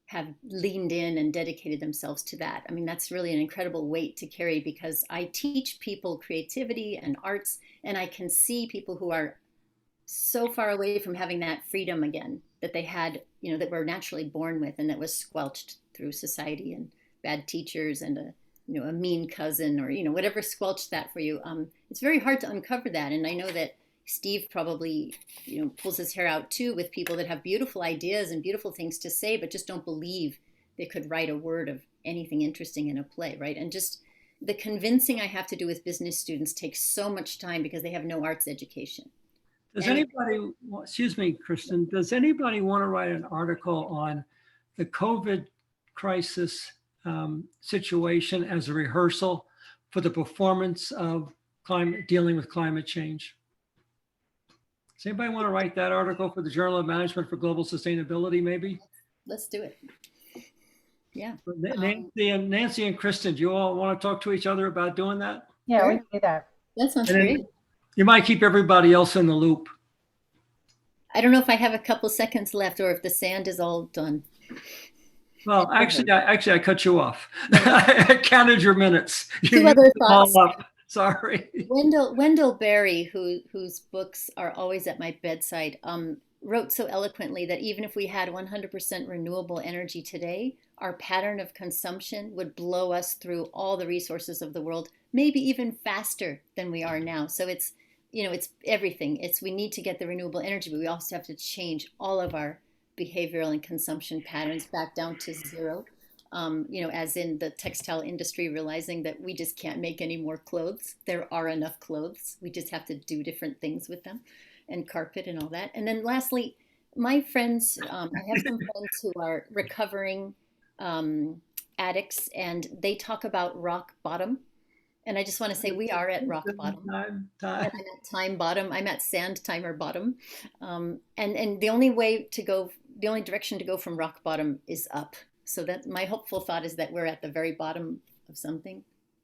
have leaned in and dedicated themselves to that. I mean, that's really an incredible weight to carry, because I teach people creativity and arts, and I can see people who are so far away from having that freedom again that they had, that were naturally born with, and that was squelched through society and bad teachers and a mean cousin, or whatever squelched that for you. It's very hard to uncover that, and I know that Steve probably pulls his hair out too with people that have beautiful ideas and beautiful things to say, but just don't believe they could write a word of anything interesting in a play, right? And just the convincing I have to do with business students takes so much time because they have no arts education. Does anybody, excuse me, Kristen, does anybody want to write an article on the COVID crisis situation as a rehearsal for the performance of dealing with climate change? Does anybody want to write that article for the Journal of Management for Global Sustainability, maybe? Let's do it. Yeah. Nancy and Kristen, do you all want to talk to each other about doing that? Yeah, we can do that. That sounds great. You might keep everybody else in the loop. I don't know if I have a couple seconds left or if the sand is all done. Well, actually, I cut you off. I counted your minutes. Two other thoughts. Sorry. Wendell Berry, whose books are always at my bedside, wrote so eloquently that even if we had 100% renewable energy today, our pattern of consumption would blow us through all the resources of the world, maybe even faster than we are now. So it's everything. We need to get the renewable energy, but we also have to change all of our behavioral and consumption patterns back down to zero. As in the textile industry, realizing that we just can't make any more clothes. There are enough clothes. We just have to do different things with them, and carpet and all that. And then lastly, my friends, I have some friends who are recovering addicts, and they talk about rock bottom. And I just want to say we are at rock bottom. I'm at time bottom. I'm at sand timer bottom. And the only direction to go from rock bottom is up. So that my hopeful thought is that we're at the very bottom of something.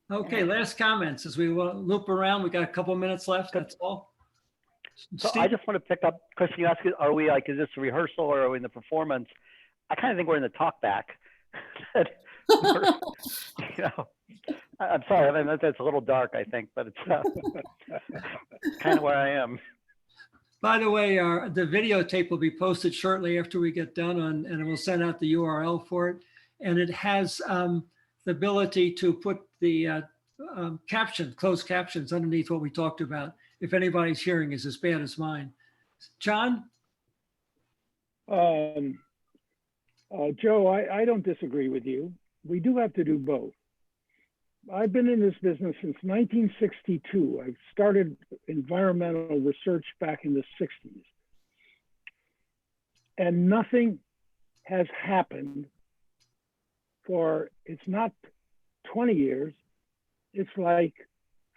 Okay, last comments as we loop around. We got a couple minutes left. That's all. So Steve? I just want to pick up, Kristen, you asked, are we like, is this a rehearsal or are we in the performance? I kind of think we're in the talk back. I'm sorry, I mean, that's a little dark, I think, but it's kind of where I am. By the way, the videotape will be posted shortly after we get done and we'll send out the URL for it. And it has the ability to put the closed captions underneath what we talked about, if anybody's hearing is as bad as mine. John? Joe, I don't disagree with you. We do have to do both. I've been in this business since 1962. I started environmental research back in the 60s. And nothing has happened for, it's not 20 years, it's like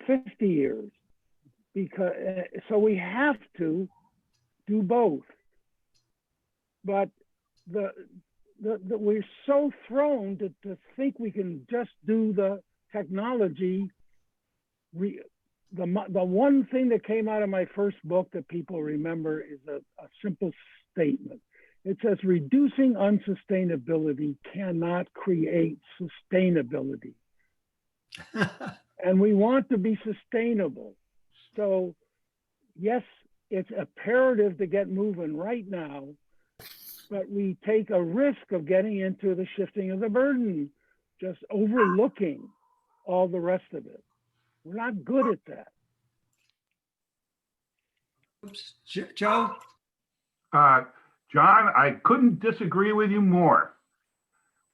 50 years. So we have to do both. But we're so thrown to think we can just do the technology. The one thing that came out of my first book that people remember is a simple statement. It says, reducing unsustainability cannot create sustainability. And we want to be sustainable. So yes, it's imperative to get moving right now, but we take a risk of getting into the shifting of the burden, just overlooking all the rest of it. We're not good at that. Oops. Joe? John, I couldn't disagree with you more.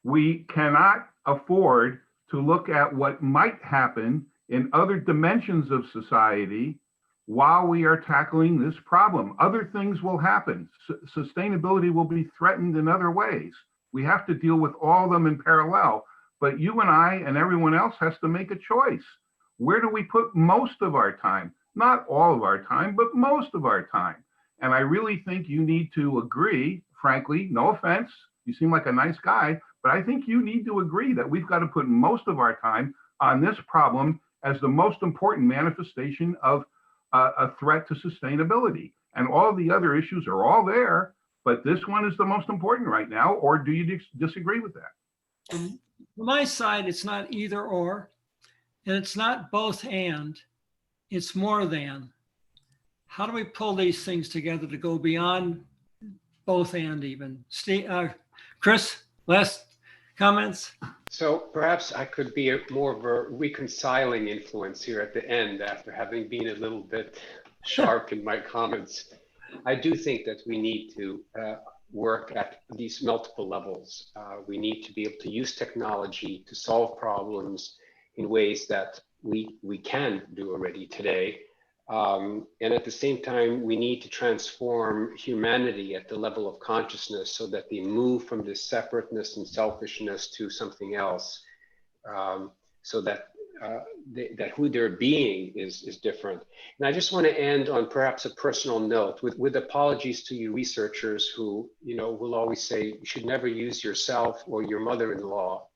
We cannot afford to look at what might happen in other dimensions of society while we are tackling this problem. Other things will happen. Sustainability will be threatened in other ways. We have to deal with all of them in parallel. But you and I and everyone else has to make a choice. Where do we put most of our time? Not all of our time, but most of our time. And I really think you need to agree, frankly, no offense, you seem like a nice guy, but I think you need to agree that we've got to put most of our time on this problem as the most important manifestation of a threat to sustainability. And all the other issues are all there, but this one is the most important right now. Or do you disagree with that? From my side, it's not either or, and it's not both and, it's more than. How do we pull these things together to go beyond both and even? Chris, last comments? So perhaps I could be more of a reconciling influence here at the end after having been a little bit sharp in my comments. I do think that we need to work at these multiple levels. We need to be able to use technology to solve problems in ways that we can do already today. And at the same time, we need to transform humanity at the level of consciousness so that they move from this separateness and selfishness to something else, so that that who they're being is different. And I just want to end on perhaps a personal note with apologies to you researchers who, you know, will always say you should never use yourself or your mother-in-law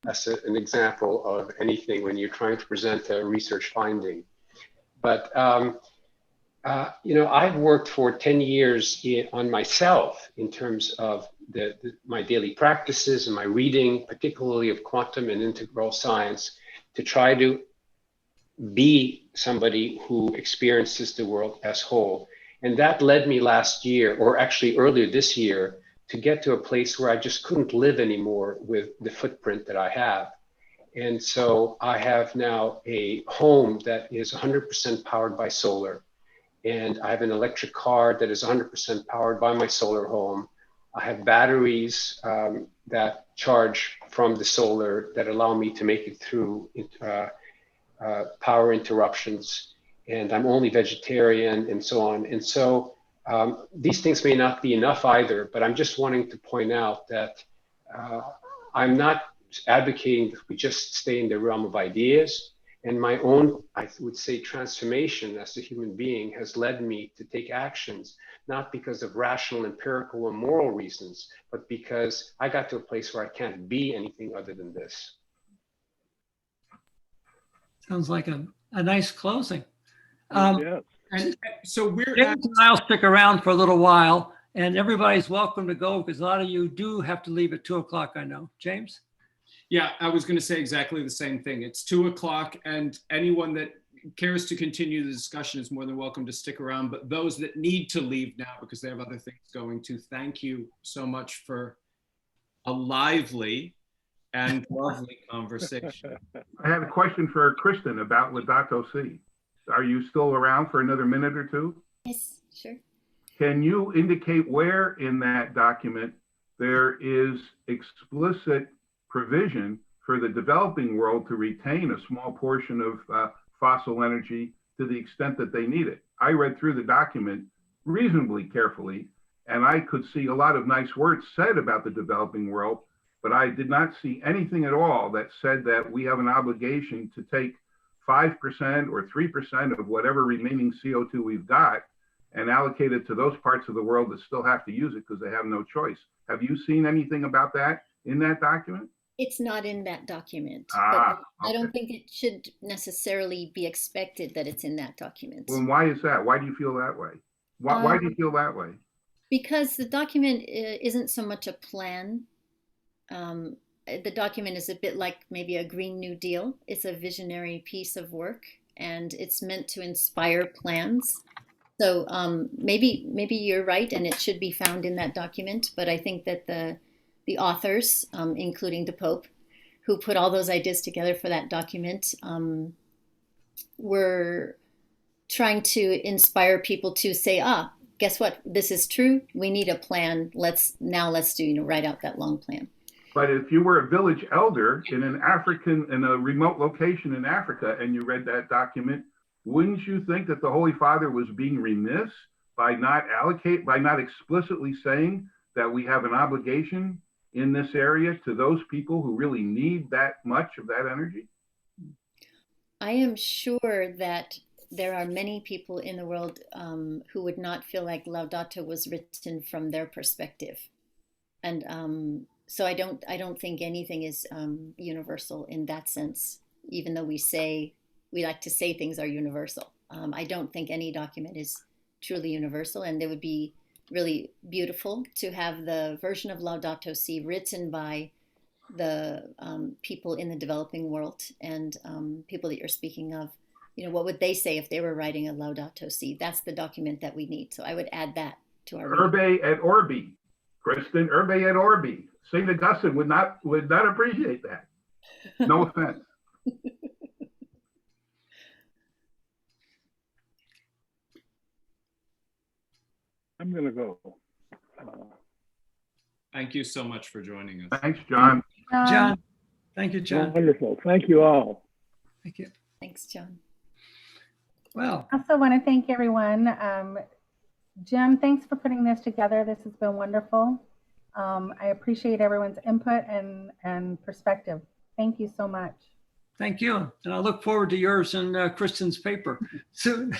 as an example of anything when you're trying to present a research finding. But, you know, I've worked for 10 years on myself in terms of my daily practices and my reading, particularly of quantum and integral science, to try to be somebody who experiences the world as whole. And that led me last year, or actually earlier this year, to get to a place where I just couldn't live anymore with the footprint that I have. And so I have now a home that is 100% powered by solar. And I have an electric car that is 100% powered by my solar home. I have batteries that charge from the solar that allow me to make it through power interruptions. And I'm only vegetarian and so on. And so these things may not be enough either, but I'm just wanting to point out that I'm not advocating that we just stay in the realm of ideas. And my own, I would say, transformation as a human being has led me to take actions, not because of rational, empirical, or moral reasons, but because I got to a place where I can't be anything other than this. Sounds like a nice closing. Yes. And so we're James and I'll stick around for a little while, and everybody's welcome to go because a lot of you do have to leave at 2 o'clock, I know. James? Yeah, I was going to say exactly the same thing. It's 2 o'clock, and anyone that cares to continue the discussion is more than welcome to stick around. But those that need to leave now because they have other things going to, thank you so much for a lively and lovely conversation. I have a question for Kristen about Laudato Si. Are you still around for another minute or two? Yes, sure. Can you indicate where in that document there is explicit provision for the developing world to retain a small portion of fossil energy to the extent that they need it? I read through the document reasonably carefully, and I could see a lot of nice words said about the developing world, but I did not see anything at all that said that we have an obligation to take 5% or 3% of whatever remaining CO2 we've got and allocate it to those parts of the world that still have to use it because they have no choice. Have you seen anything about that in that document? It's not in that document. But Okay. I don't think it should necessarily be expected that it's in that document. Well, why is that? Why do you feel that way? Why do you feel that way? Because the document isn't so much a plan. The document is a bit like maybe a Green New Deal. It's a visionary piece of work, and it's meant to inspire plans. So maybe you're right, and it should be found in that document. But I think that the authors, including the Pope, who put all those ideas together for that document, were trying to inspire people to say, guess what? This is true. We need a plan. Let's do, write out that long plan. But if you were a village elder in in a remote location in Africa, and you read that document, wouldn't you think that the Holy Father was being remiss by not explicitly saying that we have an obligation in this area to those people who really need that much of that energy? I am sure that there are many people in the world who would not feel like Laudato was written from their perspective. And so I don't think anything is universal in that sense, even though we like to say things are universal. I don't think any document is truly universal, and it would be really beautiful to have the version of Laudato Si written by the people in the developing world and people that you're speaking of. You know, what would they say if they were writing a Laudato Si? That's the document that we need. So I would add that to our Urbe et Orbi, Kristen. Urbe et Orbi. St. Augustine would not appreciate that. No offense. I'm going to go. Thank you so much for joining us. Thanks, John. John. Thank you, John. Wonderful. Thank you all. Thank you. Thanks, John. Well, I also want to thank everyone. Jim, thanks for putting this together. This has been wonderful. I appreciate everyone's input and perspective. Thank you so much. thank you. And I look forward to yours and Kristen's paper soon.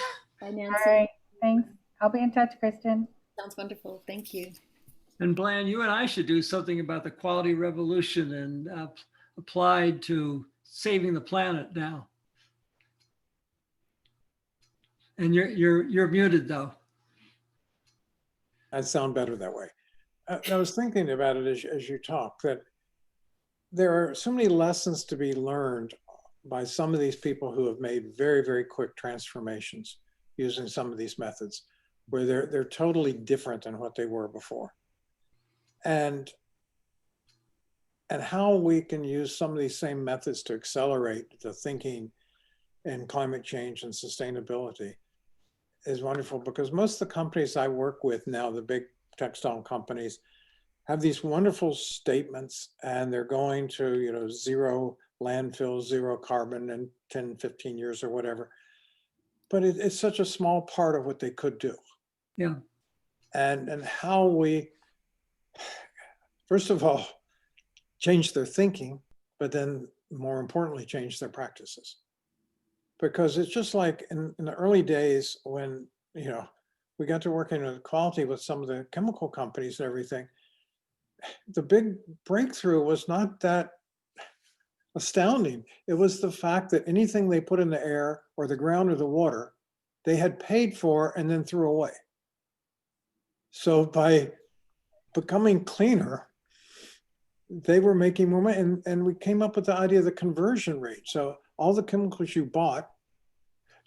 Bye, Nancy. All right. Thanks. I'll be in touch, Kristen. Sounds wonderful. Thank you. And Blan, you and I should do something about the quality revolution and applied to saving the planet now. And you're muted though. I'd sound better that way. I was thinking about it as you talk, that there are so many lessons to be learned by some of these people who have made very, very quick transformations using some of these methods, where they're totally different than what they were before. And how we can use some of these same methods to accelerate the thinking in climate change and sustainability is wonderful, because most of the companies I work with now, the big textile companies, have these wonderful statements, and they're going to, you know, zero landfill, zero carbon in 10, 15 years or whatever. But it's such a small part of what they could do. Yeah. And how we, first of all, change their thinking, but then more importantly, change their practices. Because it's just like in the early days when, you know, we got to working on quality with some of the chemical companies and everything, the big breakthrough was not that astounding. It was the fact that anything they put in the air or the ground or the water, they had paid for and then threw away. So by becoming cleaner, they were making more money, and we came up with the idea of the conversion rate. So all the chemicals you bought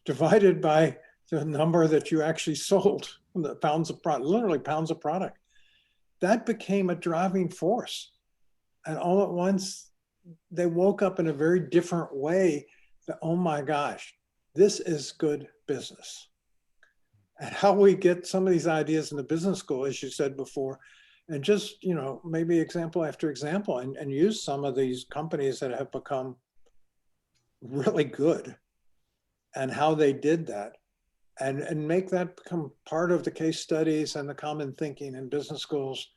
divided by the number that you actually sold, the pounds of product, literally pounds of product, that became a driving force. And all at once, they woke up in a very different way that, oh my gosh, this is good business. And how we get some of these ideas in the business school, as you said before, and just, you know, maybe example after example, and use some of these companies that have become really good and how they did that, and make that become part of the case studies and the common thinking in business schools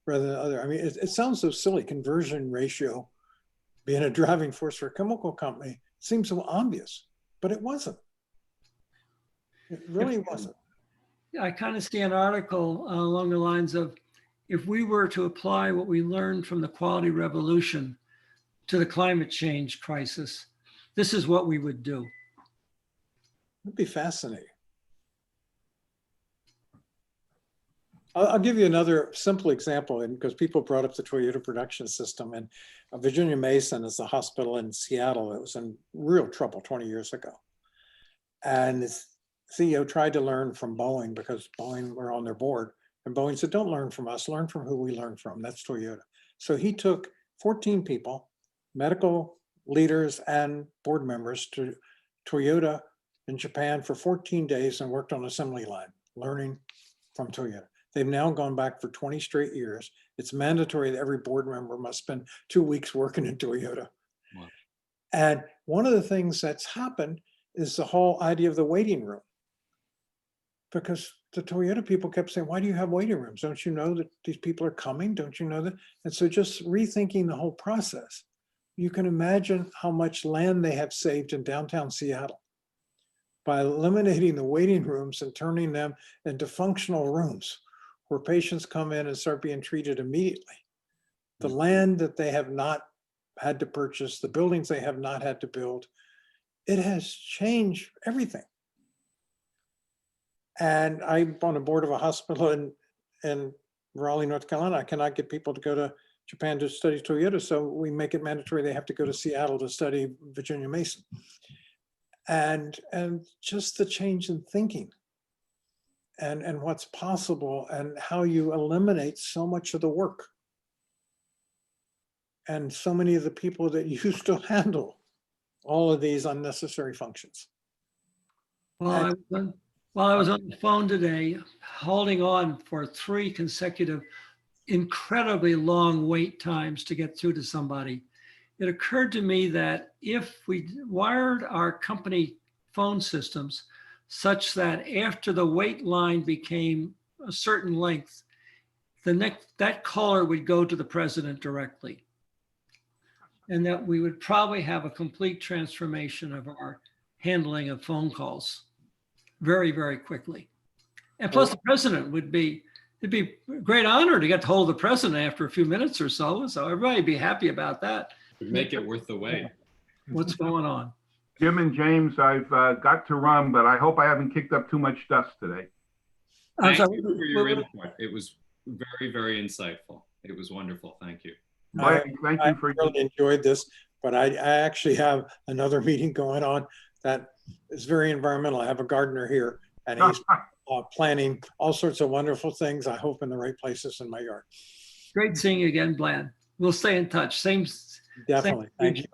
rather than other. I mean, it sounds so silly, conversion ratio being a driving force for a chemical company seems so obvious, but it wasn't. It really wasn't. I kind of see an article along the lines of, if we were to apply what we learned from the quality revolution to the climate change crisis, this is what we would do. It'd be fascinating. I'll give you another simple example, and because people brought up the Toyota production system, and Virginia Mason is a hospital in Seattle that was in real trouble 20 years ago. And the CEO tried to learn from Boeing because Boeing were on their board. And Boeing said, don't learn from us, learn from who we learn from. That's Toyota. So he took 14 people, medical leaders and board members, to Toyota in Japan for 14 days and worked on an assembly line, learning from Toyota. They've now gone back for 20 straight years. It's mandatory that every board member must spend 2 weeks working in Toyota. Wow. And one of the things that's happened is the whole idea of the waiting room. Because the Toyota people kept saying, why do you have waiting rooms? Don't you know that these people are coming? Don't you know that? And so just rethinking the whole process, you can imagine how much land they have saved in downtown Seattle by eliminating the waiting rooms and turning them into functional rooms where patients come in and start being treated immediately. The land that they have not had to purchase, the buildings they have not had to build, it has changed everything. And I'm on the board of a hospital in Raleigh, North Carolina. I cannot get people to go to Japan to study Toyota, so we make it mandatory they have to go to Seattle to study Virginia Mason. And just the change in thinking and what's possible and how you eliminate so much of the work and so many of the people that used to handle all of these unnecessary functions. Well, I was on the phone today, holding on for 3 consecutive, incredibly long wait times to get through to somebody. It occurred to me that if we wired our company phone systems such that after the wait line became a certain length, that caller would go to the president directly. And that we would probably have a complete transformation of our handling of phone calls very, very quickly. And plus the president it'd be a great honor to get to hold the president after a few minutes or so. So everybody would be happy about that. Would make it worth the wait. What's going on? Jim and James, I've got to run, but I hope I haven't kicked up too much dust today. Thank you for your input. It was very, very insightful. It was wonderful. Thank you. Thank you for. I really enjoyed this, but I actually have another meeting going on that is very environmental. I have a gardener here, and he's planting all sorts of wonderful things, I hope in the right places in my yard. Great seeing you again, Blan. We'll stay in touch. Definitely. Thank you.